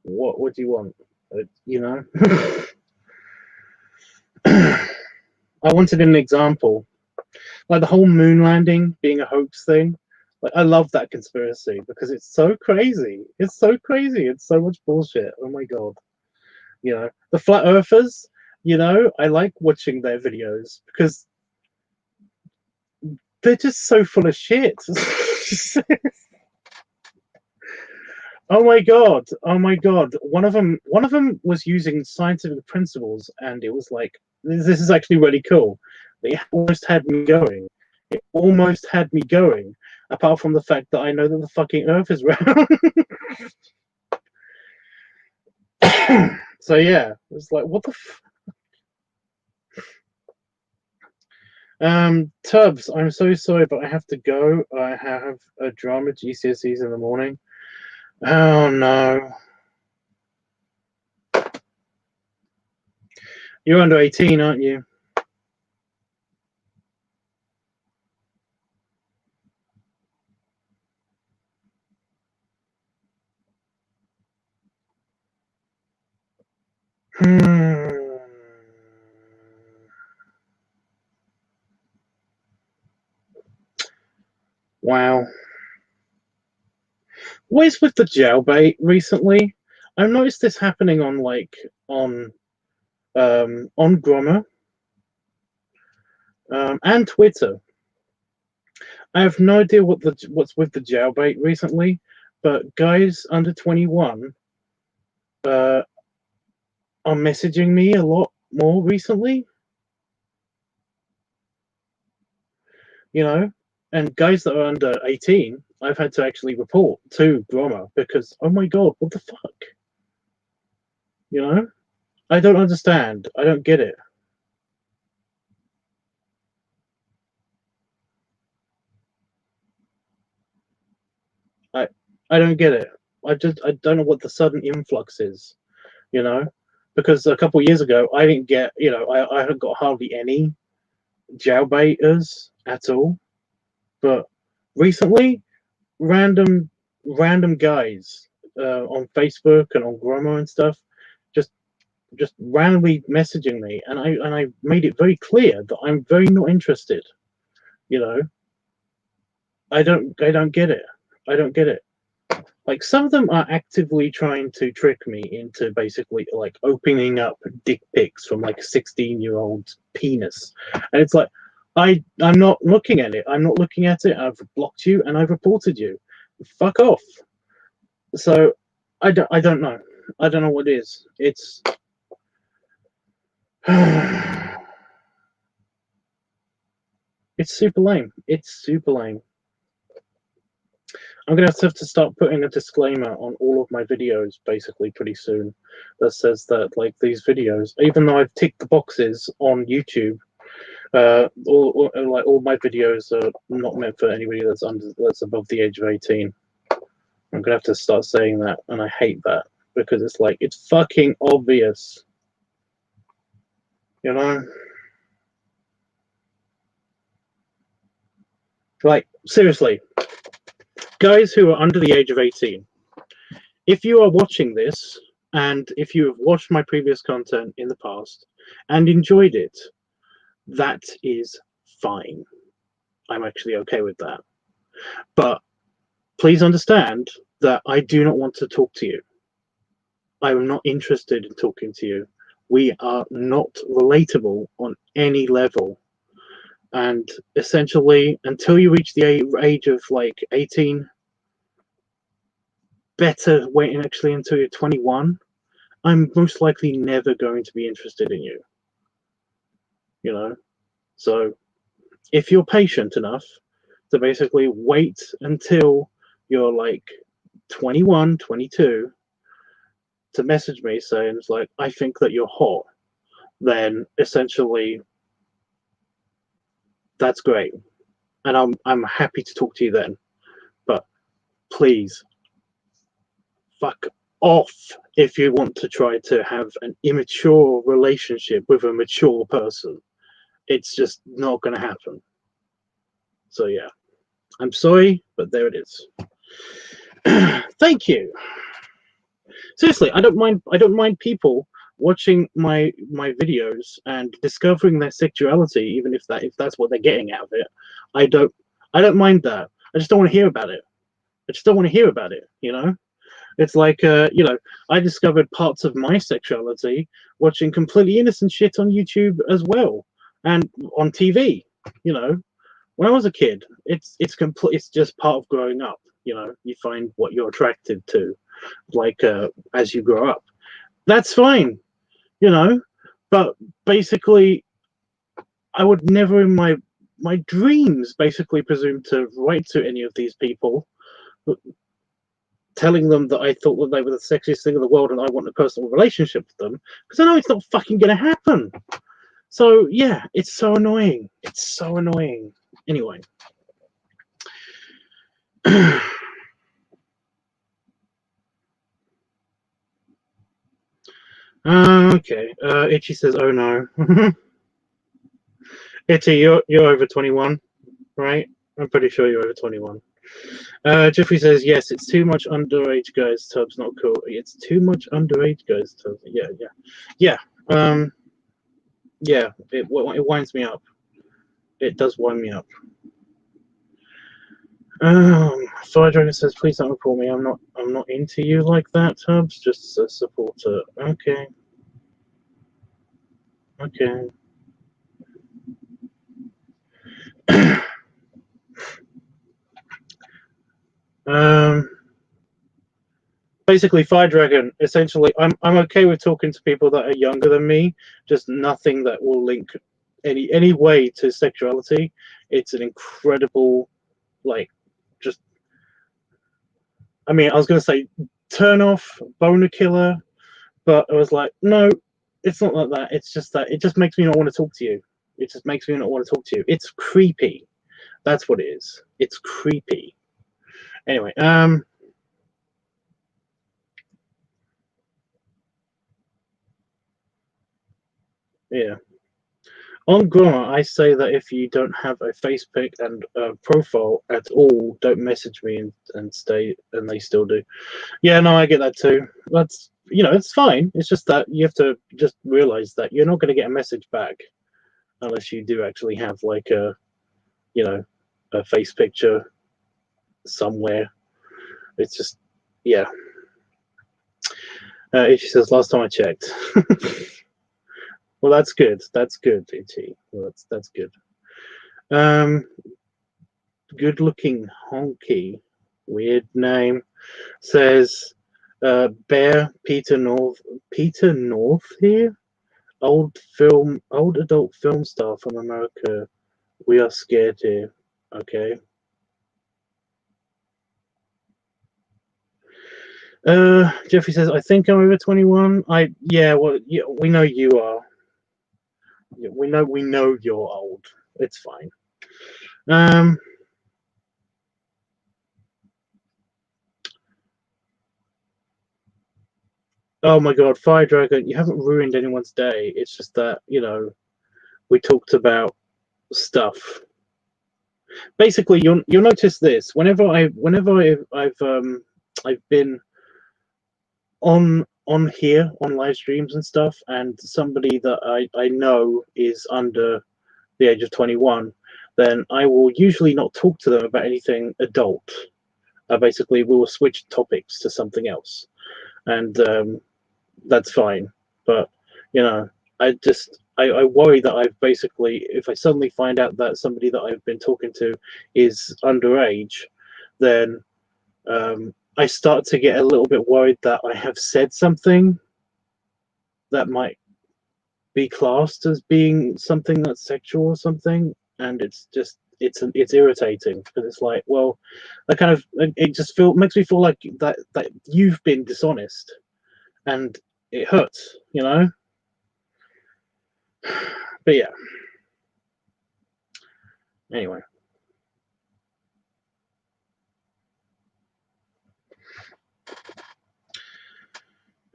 What would you want? You know? I wanted an example. Like the whole moon landing being a hoax thing. Like I love that conspiracy because it's so crazy. It's so crazy. It's so much bullshit. Oh my god. You know, the flat earthers, you know, I like watching their videos because they're just so full of shit. Oh my god. Oh my god. One of them was using scientific principles and it was like this is actually really cool. It almost had me going. It almost had me going, apart from the fact that I know that the fucking earth is round. So yeah, it's like what the Tubbs, I'm so sorry, but I have to go. I have a drama GCSEs in the morning. Oh no. You're under 18, aren't you? Wow. What is with the jailbait recently? I've noticed this happening on on Grommer and Twitter. I have no idea what's with the jailbait recently, but guys under 21 uh, are messaging me a lot more recently. You know, and guys that are under 18, I've had to actually report to Grommer because oh my god, what the fuck? You know, I don't understand. I don't get it. I I don't get it. I don't know what the sudden influx is. You know, because a couple of years ago I didn't get. You know, I had got hardly any jailbaiters at all. But recently, random random guys on Facebook and on Grommer and stuff just just randomly messaging me, and I made it very clear that I'm very not interested. You know, I don't get it. I don't get it. Like some of them are actively trying to trick me into basically like opening up dick pics from like a 16-year-old penis, and it's like I'm not looking at it. I'm not looking at it. I've blocked you and I've reported you. Fuck off. So I don't know. I don't know what it is. It's it's super lame. It's super lame. I'm gonna have to start putting a disclaimer on all of my videos basically pretty soon that says that like these videos, even though I've ticked the boxes on YouTube, all my videos are not meant for anybody that's above the age of 18. I'm gonna have to start saying that, and I hate that because it's like it's fucking obvious, you know. Like seriously, guys who are under the age of 18, if you are watching this, and if you have watched my previous content in the past and enjoyed it, that is fine. I'm actually okay with that. But please understand that I do not want to talk to you. I am not interested in talking to you. We are not relatable on any level. And essentially, until you reach the age of like 18, better waiting actually until you're 21. I'm most likely never going to be interested in you. You know? So if you're patient enough to basically wait until you're like 21, 22 to message me saying, it's like, I think that you're hot, then essentially that's great. And I'm happy to talk to you then. But please, fuck off if you want to try to have an immature relationship with a mature person. It's just not going to happen. So yeah, I'm sorry, but there it is. Thank you. Seriously, I don't mind people watching my videos and discovering their sexuality, even if that's what they're getting out of it. I don't mind that. I just don't want to hear about it. I just don't want to hear about it, you know? It's like, I discovered parts of my sexuality watching completely innocent shit on YouTube as well, and on TV, you know? When I was a kid, it's just part of growing up, you know? You find what you're attracted to, like, as you grow up. That's fine, you know? But basically, I would never in my dreams basically presume to write to any of these people telling them that I thought that they were the sexiest thing in the world and I want a personal relationship with them, because I know it's not fucking going to happen. So yeah, it's so annoying. It's so annoying. Anyway. Okay. Itchy says, "Oh no." Itchy, you're over 21, right? I'm pretty sure you're over 21. Jeffrey says, "Yes, it's too much underage guys. Tubs not cool. It's too much underage guys. Tubs. Yeah. Yeah. Yeah. It winds me up. It does wind me up." Fire Dragon says, "Please don't report me. I'm not into you like that, Tubbs. Just a supporter." Okay. Okay. um. Basically, Fire Dragon. Essentially, I'm okay with talking to people that are younger than me. Just nothing that will link any way to sexuality. It's an incredible, like, just. I mean, I was gonna say turn off, boner killer, but I was like, no, it's not like that. It's just that it just makes me not want to talk to you. It just makes me not want to talk to you. It's creepy. That's what it is. It's creepy. Anyway, yeah. On grammar, I say that if you don't have a face pic and a profile at all, don't message me and stay, and they still do. Yeah, no, I get that too. That's, it's fine. It's just that you have to just realize that you're not going to get a message back unless you do actually have like a face picture somewhere. It's just, yeah. Itchy says, "Last time I checked." Well, that's good. That's good, Itchy. Well, that's good. Good looking honky, weird name, says, Bear Peter North here, old adult film star from America. We are scared here. Okay. Jeffrey says, "I think I'm over 21. Well, yeah, we know you are. Yeah, we know you're old. It's fine." Oh my God, Fire Dragon, you haven't ruined anyone's day. It's just that, we talked about stuff. Basically, you'll notice this whenever I've been on here on live streams and stuff, and somebody that I know is under the age of 21, then I will usually not talk to them about anything adult. Basically, we will switch topics to something else, and that's fine. But you know, I worry that I've basically, if I suddenly find out that somebody that I've been talking to is underage, then I start to get a little bit worried that I have said something that might be classed as being something that's sexual or something, and it's just it's irritating because it's like, well, that kind of, it just makes me feel like that you've been dishonest, and it hurts, you know. But yeah, anyway.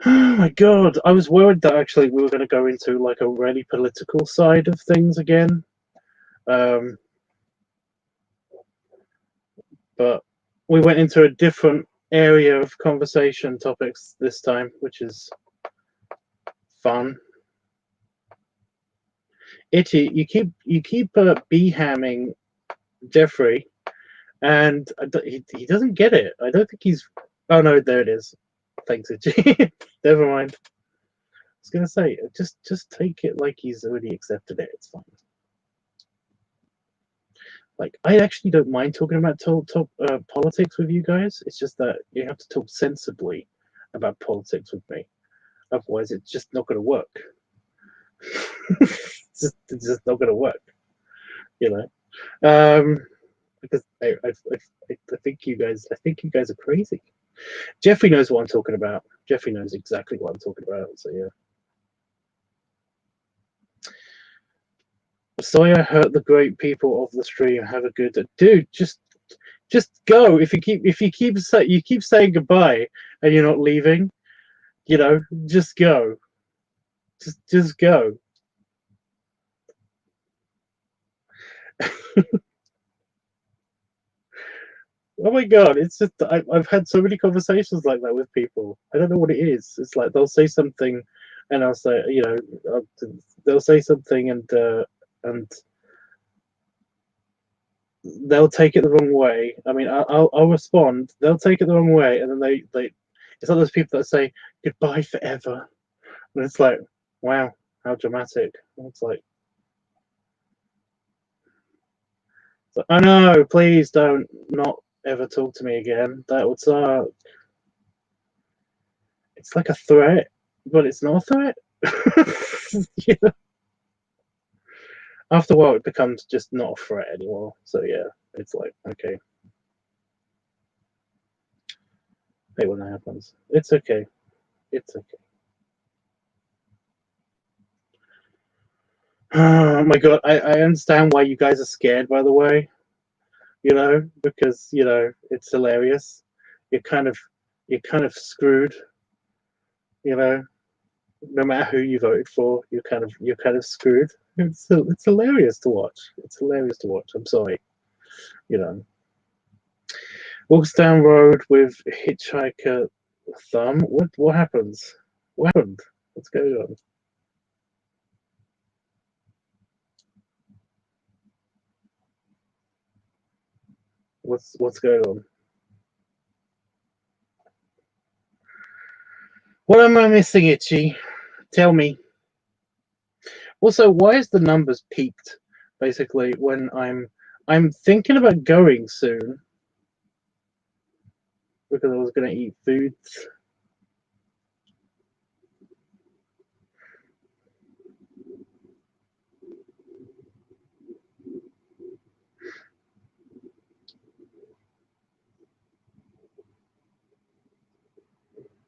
Oh my god, I was worried that actually we were going to go into like a really political side of things again. Um, but we went into a different area of conversation topics this time, which is fun. Itchy, you keep b-hamming Jeffrey, and he doesn't get it. I don't think he's. Oh no, there it is. Thanks, Itchy. Never mind. I was gonna say, just take it like he's already accepted it. It's fine. Like, I actually don't mind talking about politics with you guys. It's just that you have to talk sensibly about politics with me. Otherwise, it's just not going to work. It's just not going to work, you know. Because I think you guys are crazy. Jeffrey knows what I'm talking about. Jeffrey knows exactly what I'm talking about. So yeah. Sorry, I hurt the great people of the stream. Have a good day. Dude. Just go. If you keep saying goodbye and you're not leaving, you know, just go. Just go. Oh my god, it's just I've had so many conversations like that with people. I don't know what it is. It's like they'll say something, and I'll say, you know, they'll say something, and they'll take it the wrong way. I mean, I'll respond. They'll take it the wrong way, and then they it's like those people that say goodbye forever, and it's like, wow, how dramatic. And it's like, oh no, please don't not ever talk to me again. That would suck. It's like a threat, but it's not a threat. Yeah. After a while, it becomes just not a threat anymore. So yeah, it's like, okay. Hey, when that happens, it's okay. It's okay. Oh my god, I understand why you guys are scared. By the way, you know, because you know it's hilarious. You're kind of screwed. You know, no matter who you voted for, you're kind of screwed. It's hilarious to watch. It's hilarious to watch. I'm sorry, you know. Walks down road with hitchhiker thumb. What happens? What happened? What's going on? What's going on? What am I missing, Itchy? Tell me. Also, why is the numbers peaked? Basically, when I'm thinking about going soon because I was going to eat foods.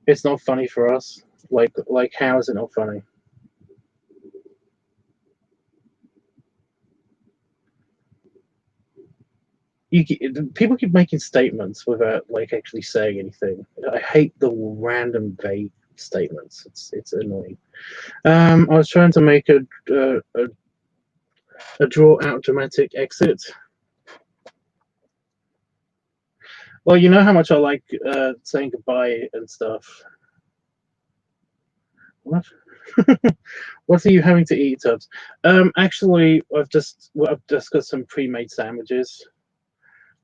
It's not funny for us. Like how is it not funny? People keep making statements without like actually saying anything. I hate the random vague statements. It's annoying. I was trying to make a draw out dramatic exit. Well, you know how much I like saying goodbye and stuff. What? What are you having to eat, Tubbs? Actually, I've just got some pre-made sandwiches.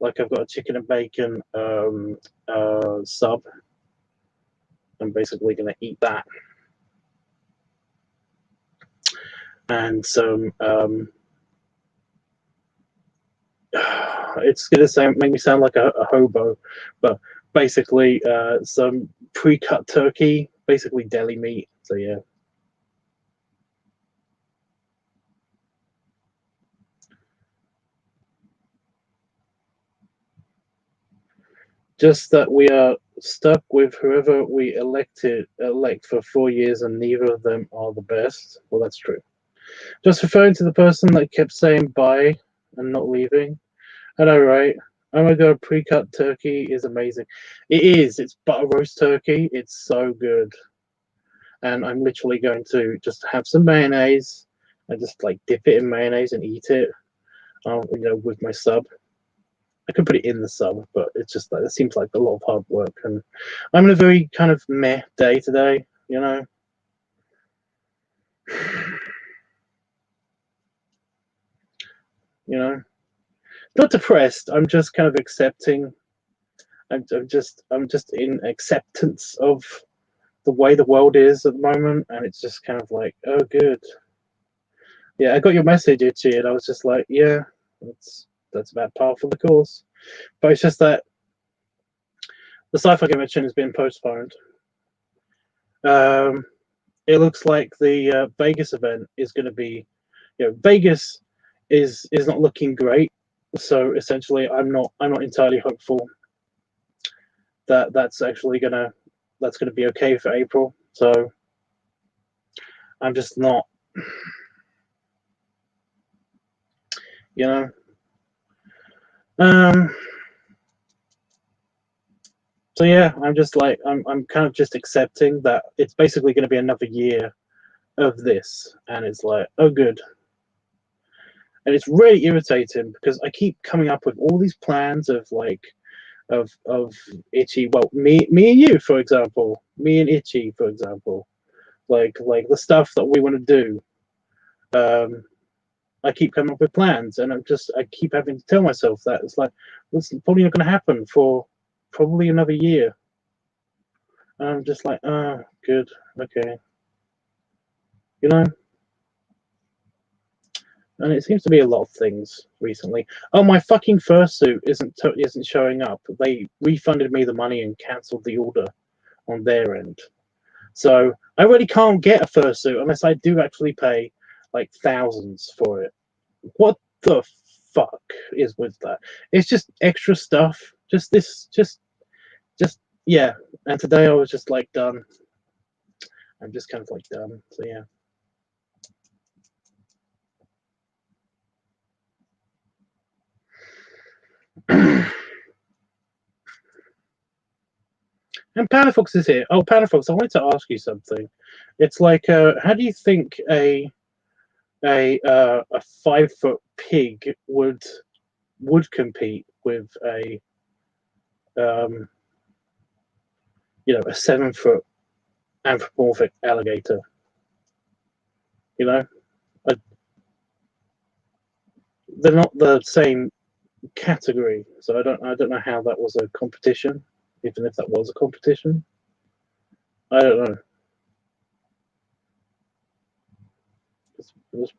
Like I've got a chicken and bacon sub. I'm basically gonna eat that, and some. It's gonna make me sound like a hobo, but basically some pre-cut turkey, basically deli meat. So yeah. Just that we are stuck with whoever we elect for 4 years, and neither of them are the best. Well, that's true. Just referring to the person that kept saying bye and not leaving. I know, right? Oh my god, pre-cut turkey is amazing. It is. It's butter roast turkey. It's so good. And I'm literally going to just have some mayonnaise and just like dip it in mayonnaise and eat it. With my sub. I could put it in the sub, but it's just like it seems like a lot of hard work, and I'm in a very kind of meh day today. You know, not depressed. I'm just kind of accepting. I'm just in acceptance of the way the world is at the moment, and it's just kind of like, oh, good. Yeah, I got your message, Itchy, and I was just like, yeah, that's about par for the course. But it's just that the sci-fi convention has been postponed. Um, it looks like the Vegas event is going to be, Vegas is not looking great. So essentially, I'm not entirely hopeful that that's gonna be okay for April. So I'm just not, you know. Um. So yeah, I'm just like I'm kind of just accepting that it's basically going to be another year of this, and it's like, oh, good. And it's really irritating because I keep coming up with all these plans of like of Itchy. Well, me and you, for example, me and Itchy, for example, like the stuff that we want to do. Um, I keep coming up with plans, and I keep having to tell myself that it's like it's probably not going to happen for probably another year. And I'm just like, oh, good, okay, you know. And it seems to be a lot of things recently. Oh, my fucking fursuit isn't showing up. They refunded me the money and cancelled the order on their end. So I really can't get a fursuit unless I do actually pay like thousands for it. What the fuck is with that? It's just extra stuff. Just yeah. And today I was just like done. I'm just kind of like done. So yeah. And Panafox is here. Oh, Panafox, I wanted to ask you something. It's like, how do you think a 5 foot pig would compete with um, a 7 foot anthropomorphic alligator? You know, I, they're not the same category, so I don't know how that was a competition, even if that was a competition. I don't know.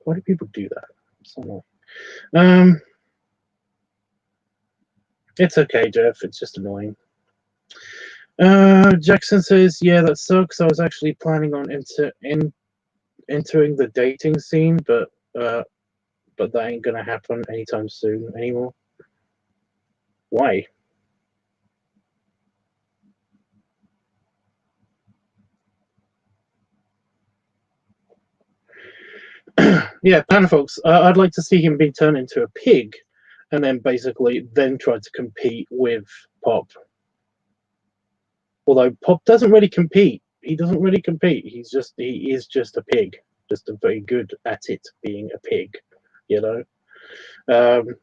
Why do people do that? So it's okay, Jeff. It's just annoying. Jackson says, "Yeah, that sucks. I was actually planning on entering the dating scene, but that ain't gonna happen anytime soon anymore." Why? Yeah, Panafox. I'd like to see him be turned into a pig, and then basically then try to compete with Pop. Although Pop doesn't really compete. He doesn't really compete. He is just a pig, just a very good at it being a pig, you know. Um,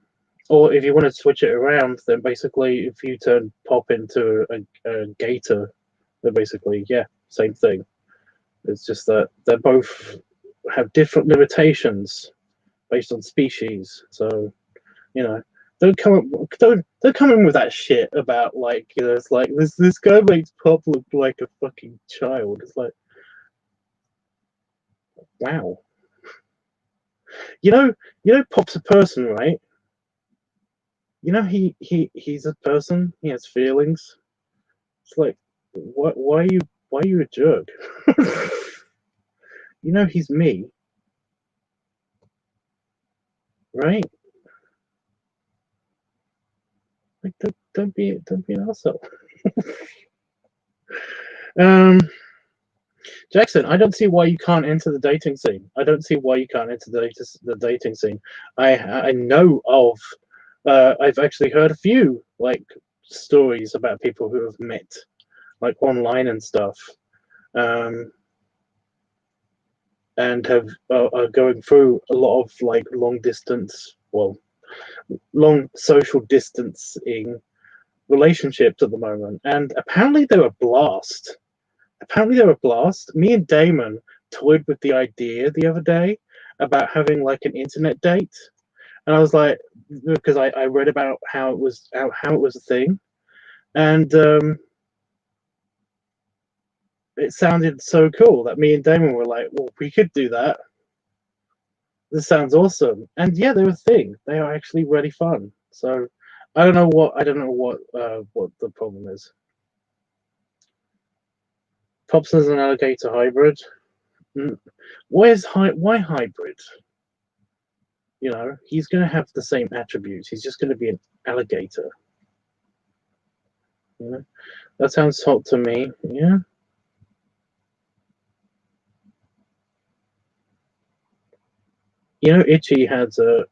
or if you want to switch it around, then basically if you turn Pop into a gator, then basically yeah, same thing. It's just that they both have different limitations based on species. So, you know, don't come in with that shit about like, you know, it's like this guy makes Pop look like a fucking child. It's like, wow. You know Pop's a person, right? You know he's a person. He has feelings. It's like, why are you a jerk? You know he's me, right? Like don't be an asshole. Um, Jackson, I don't see why you can't enter the dating scene. I don't see why you can't enter the dating scene. I know of. I've actually heard a few like stories about people who have met like online and stuff, um, and have are going through a lot of like long social distancing relationships at the moment, and apparently they're a blast. Apparently they're a blast. Me and Damon toyed with the idea the other day about having like an internet date, and I was like, because I read about how it was a thing, and it sounded so cool that me and Damon were like, well, we could do that. This sounds awesome, and yeah, they're a thing. They are actually really fun. So I don't know what the problem is. Pops is an alligator hybrid. Mm, why hybrid? You know, he's going to have the same attributes. He's just going to be an alligator. You know, that sounds hot to me. Yeah. You know, Itchy has a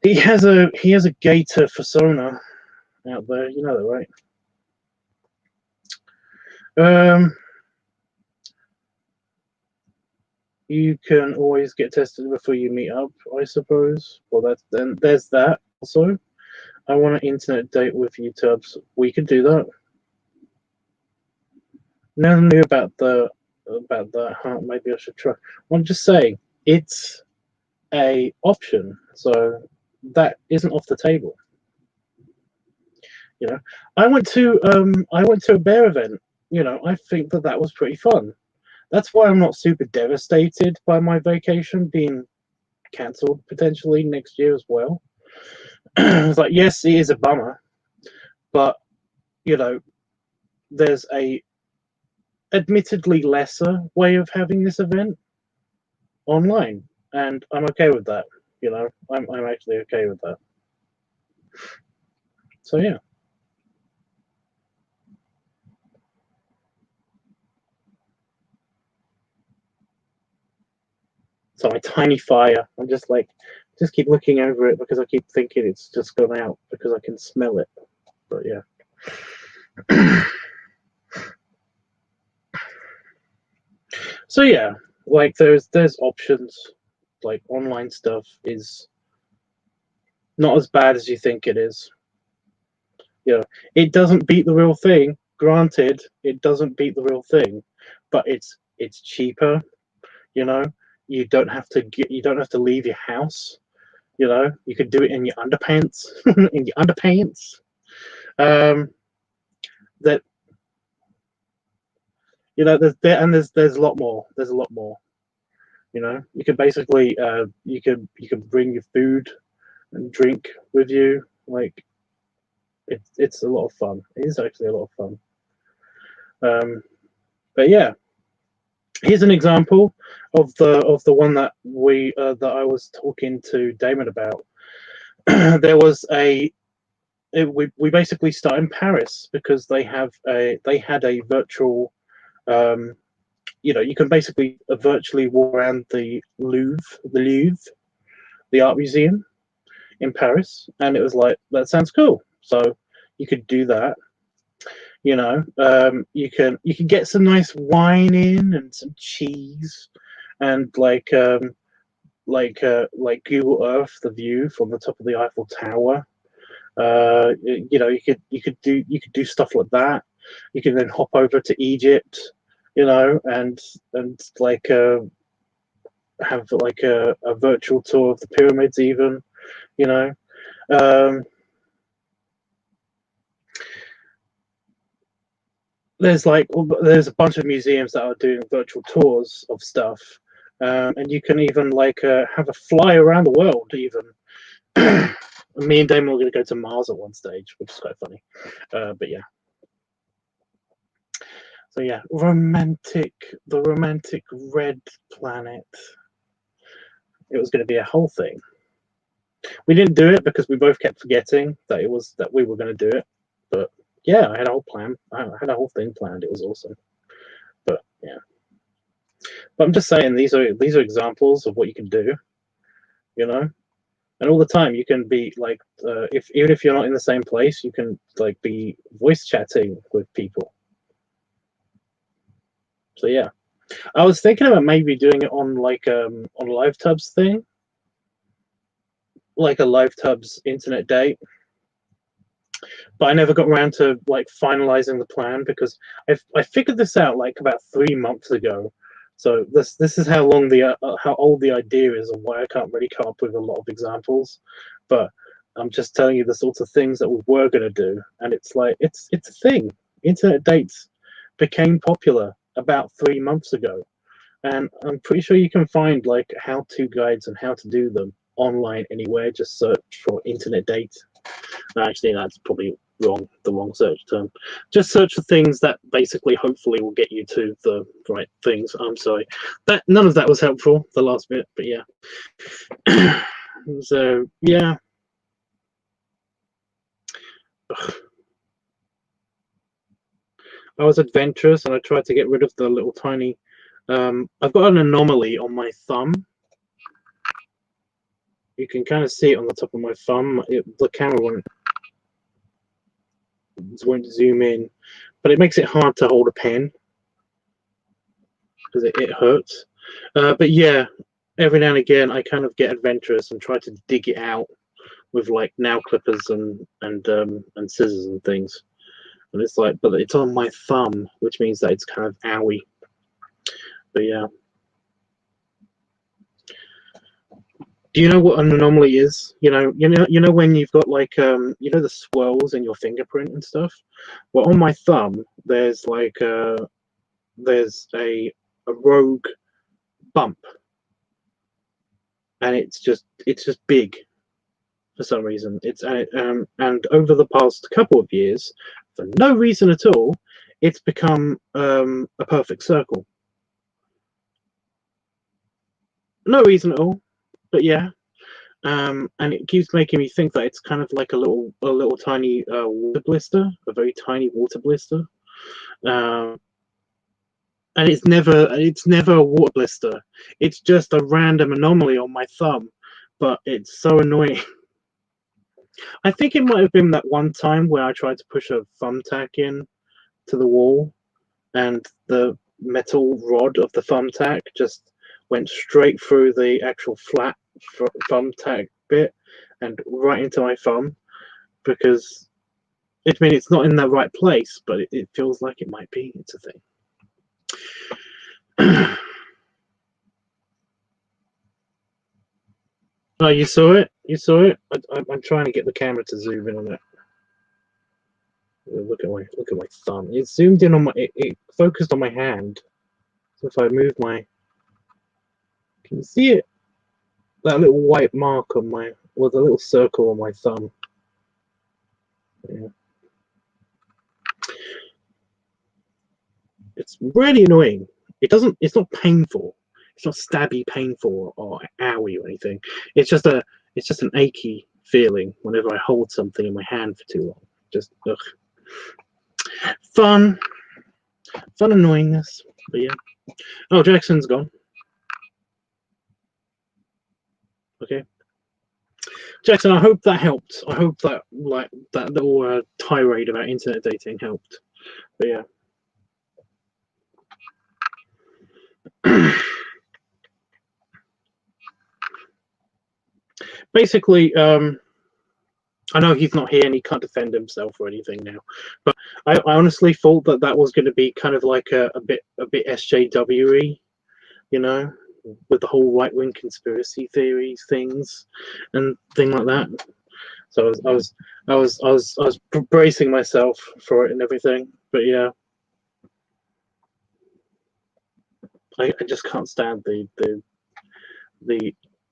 he has a gator persona out there. You know that, right? You can always get tested before you meet up, I suppose. Well, then there's that also. I want an internet date with you, Tubbs. We could do that. Never knew about that. Huh? Maybe I should try. I'm just saying it's a option, so that isn't off the table. You know, I went to a bear event. You know, I think that was pretty fun. That's why I'm not super devastated by my vacation being cancelled potentially next year as well. It's like, yes, it is a bummer, but you know, there's a admittedly lesser way of having this event online, and I'm okay with that. You know, I'm actually okay with that. So yeah. So my tiny fire, I'm just like, just keep looking over it because I keep thinking it's just gone out because I can smell it. But yeah. So yeah, like there's options. Like online stuff is not as bad as you think it is. You know, it doesn't beat the real thing. Granted, it doesn't beat the real thing, but it's cheaper. You know, you don't have to leave your house. You know, you could do it in your underpants, in your underpants. Um, that you know, there's a lot more. There's a lot more. You know, you could basically you could bring your food and drink with you. Like it's a lot of fun. It is actually a lot of fun. But yeah, here's an example of the one that that I was talking to Damon about. There was we basically start in Paris because they had a virtual you know, you can basically virtually walk around the art museum in Paris, and it was like that sounds cool. So you could do that. You know, you can get some nice wine in and some cheese, and like Google Earth the view from the top of the Eiffel Tower. You know, you could do stuff like that. You can then hop over to Egypt, and like have like a virtual tour of the pyramids, even, you know. Um, there's a bunch of museums that are doing virtual tours of stuff, and you can even like have a fly around the world, even. Me and Damon were going to go to Mars at one stage, which is quite funny. But yeah. So yeah, the romantic red planet. It was going to be a whole thing. We didn't do it because we both kept forgetting that we were going to do it. But yeah, I had a whole plan. I had a whole thing planned. It was awesome. But yeah. But I'm just saying, these are examples of what you can do, and all the time you can be like, even if you're not in the same place, you can like be voice chatting with people. So yeah, I was thinking about maybe doing it on like on LiveTubs thing, like a LiveTubs internet date. But I never got around to like finalizing the plan because I figured this out like about 3 months ago. So this is how long how old the idea is, and why I can't really come up with a lot of examples. But I'm just telling you the sorts of things that we were going to do, and it's like it's a thing. Internet dates became popular about 3 months ago, and I'm pretty sure you can find like how-to guides and how to do them online anywhere. Just search for internet date. Actually, that's probably the wrong search term. Just search for things that basically, hopefully, will get you to the right things. I'm sorry, that none of that was helpful, the last bit, but yeah. So yeah. I was adventurous and I tried to get rid of the little tiny. I've got an anomaly on my thumb. You can kind of see it on the top of my thumb. The camera won't zoom in, but it makes it hard to hold a pen because it hurts. But yeah, every now and again I kind of get adventurous and try to dig it out with like nail clippers and scissors and things. And it's like, but it's on my thumb, which means that it's kind of owie. But yeah. Do you know what an anomaly is? You know when you've got like the swirls in your fingerprint and stuff. Well, on my thumb, there's like there's a rogue bump, and it's just big for some reason. And over the past couple of years, for no reason at all, it's become a perfect circle. No reason at all, but yeah. And it keeps making me think that it's kind of like a little tiny water blister, a very tiny water blister. And it's never a water blister. It's just a random anomaly on my thumb, but it's so annoying. I think it might have been that one time where I tried to push a thumbtack in to the wall, and the metal rod of the thumbtack just went straight through the actual flat thumbtack bit and right into my thumb, because it's not in the right place, but it feels like it might be. It's a thing. Oh, you saw it? You saw it? I'm trying to get the camera to zoom in on it. Look at my thumb. It zoomed in on my. It focused on my hand. So if I move my, can you see it? That little white mark on my, or the little circle on my thumb. Yeah. It's really annoying. It's not painful. It's not stabby painful or owie or anything. It's just an achy feeling whenever I hold something in my hand for too long. Just ugh. Fun annoyingness. But yeah. Oh, Jackson's gone. Okay. Jackson, I hope that helped. I hope that that little tirade about internet dating helped. But yeah. Basically, I know he's not here and he can't defend himself or anything now, but I honestly thought that that was going to be kind of like a bit SJW-y, you know, with the whole right-wing conspiracy theories things and thing like that. So I was bracing myself for it and everything, but yeah, I just can't stand the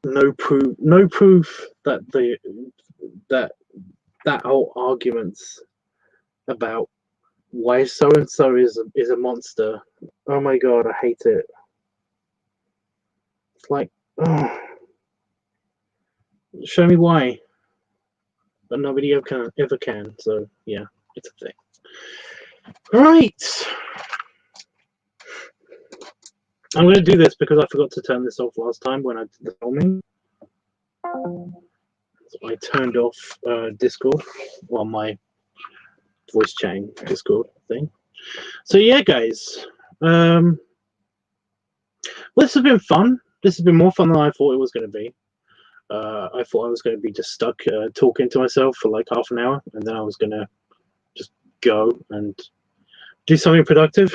no proof that that whole arguments about why so and so is a monster. Oh my god, I hate it. It's like, oh, show me why, but nobody ever can. So yeah, it's a thing. Right. I'm going to do this because I forgot to turn this off last time when I did the filming. So I turned off Discord, well, my voice chain Discord thing. So yeah, guys, this has been fun. This has been more fun than I thought it was going to be. I thought I was going to be just stuck talking to myself for like half an hour, and then I was going to just go and do something productive.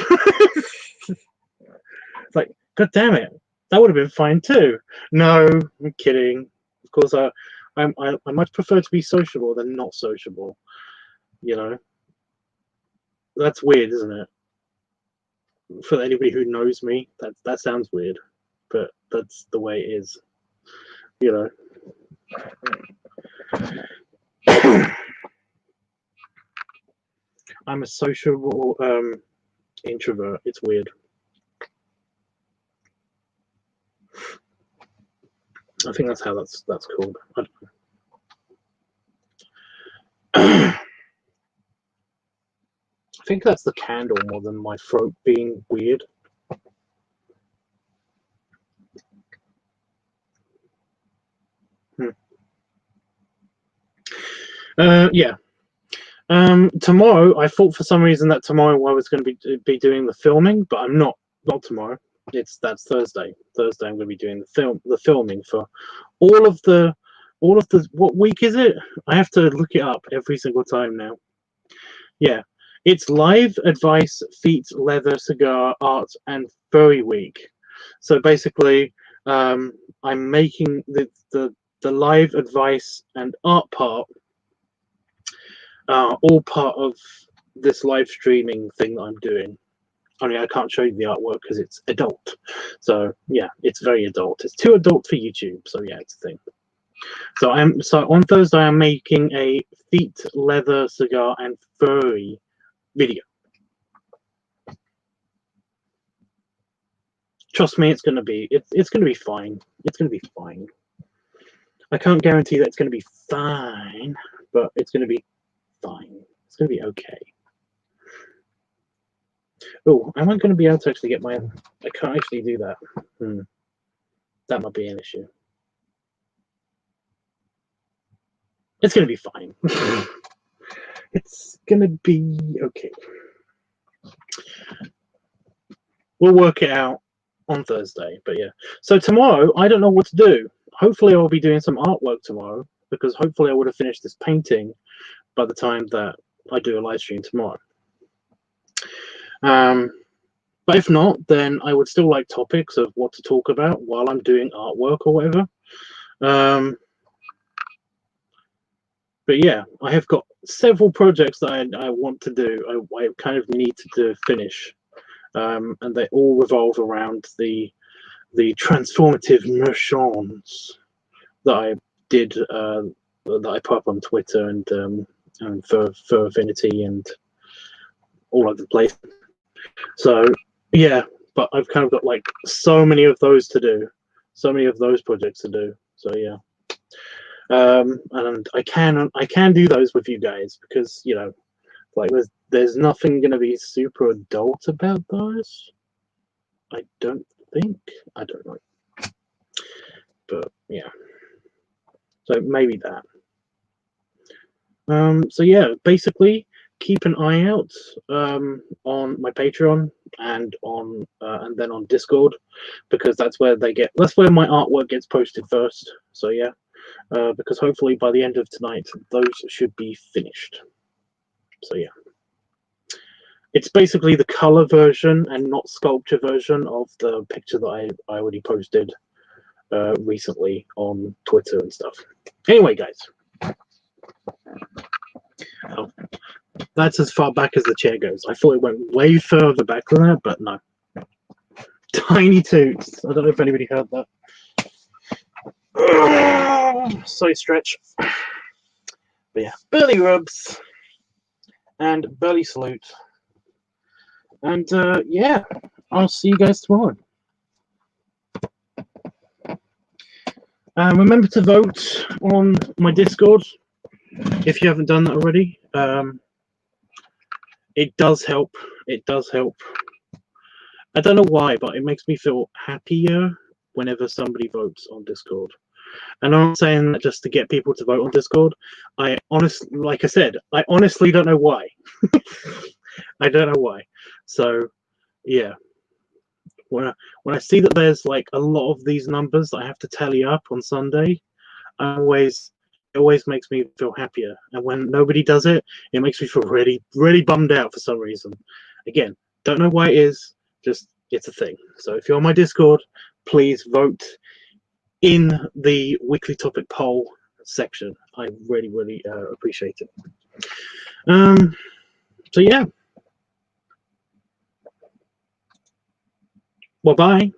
It's like, god damn it, that would have been fine too. No, I'm kidding. Of course, I much prefer to be sociable than not sociable. You know, that's weird, isn't it? For anybody who knows me, that sounds weird, but that's the way it is. You know, I'm a sociable introvert. It's weird. I think that's how that's called. I don't know. I think that's the candle more than my throat being weird. Yeah. Tomorrow, I thought for some reason that tomorrow I was going to be doing the filming, but I'm not. Not tomorrow. That's Thursday. Thursday, I'm going to be doing the filming for all of the what week is it? I have to look it up every single time now. Yeah, it's Live Advice, Feet, Leather, Cigar, Art, and Furry Week. So basically, I'm making the live advice and art part all part of this live streaming thing that I'm doing. Only I can't show you the artwork because it's adult. So yeah, it's very adult. It's too adult for YouTube. So yeah, it's a thing. So on Thursday I'm making a feet, leather, cigar, and furry video. Trust me, it's gonna be fine. It's gonna be fine. I can't guarantee that it's gonna be fine, but it's gonna be fine. It's gonna be okay. Oh, am I going to be able to actually get my... I can't actually do that. That might be an issue. It's going to be fine. It's going to be okay. We'll work it out on Thursday, but yeah. So tomorrow, I don't know what to do. Hopefully I'll be doing some artwork tomorrow, because hopefully I would have finished this painting by the time that I do a live stream tomorrow. But if not, then I would still like topics of what to talk about while I'm doing artwork or whatever. But yeah, I have got several projects that I want to do. I kind of need to finish, and they all revolve around the transformative merchants that I did, that I put up on Twitter and for Affinity and all over the place. So yeah, but I've kind of got like so many of those to do, so many of those projects to do. So yeah, and I can do those with you guys, because you know, like there's nothing gonna be super adult about those. I don't think. I don't know, but yeah. So maybe that. So yeah, basically keep an eye out on my Patreon and on and then on Discord, because that's where my artwork gets posted first. So yeah, because hopefully by the end of tonight, those should be finished. So yeah. It's basically the color version and not sculpture version of the picture that I already posted recently on Twitter and stuff. Anyway, guys. Oh, that's as far back as the chair goes. I thought it went way further back than that, but no. Tiny toots. I don't know if anybody heard that. So stretch. But yeah, belly rubs and belly salute. And yeah, I'll see you guys tomorrow. Remember to vote on my Discord if you haven't done that already. It does help. It does help. I don't know why, but it makes me feel happier whenever somebody votes on Discord. And I'm not saying that just to get people to vote on Discord. Like I said, I honestly don't know why. I don't know why. So, yeah. When I see that there's like a lot of these numbers that I have to tally up on Sunday, it always makes me feel happier. And when nobody does it, it makes me feel really, really bummed out for some reason. Again, don't know why it is. Just it's a thing. So if you're on my Discord, please vote in the weekly topic poll section. I really, really appreciate it. So yeah. Well, bye.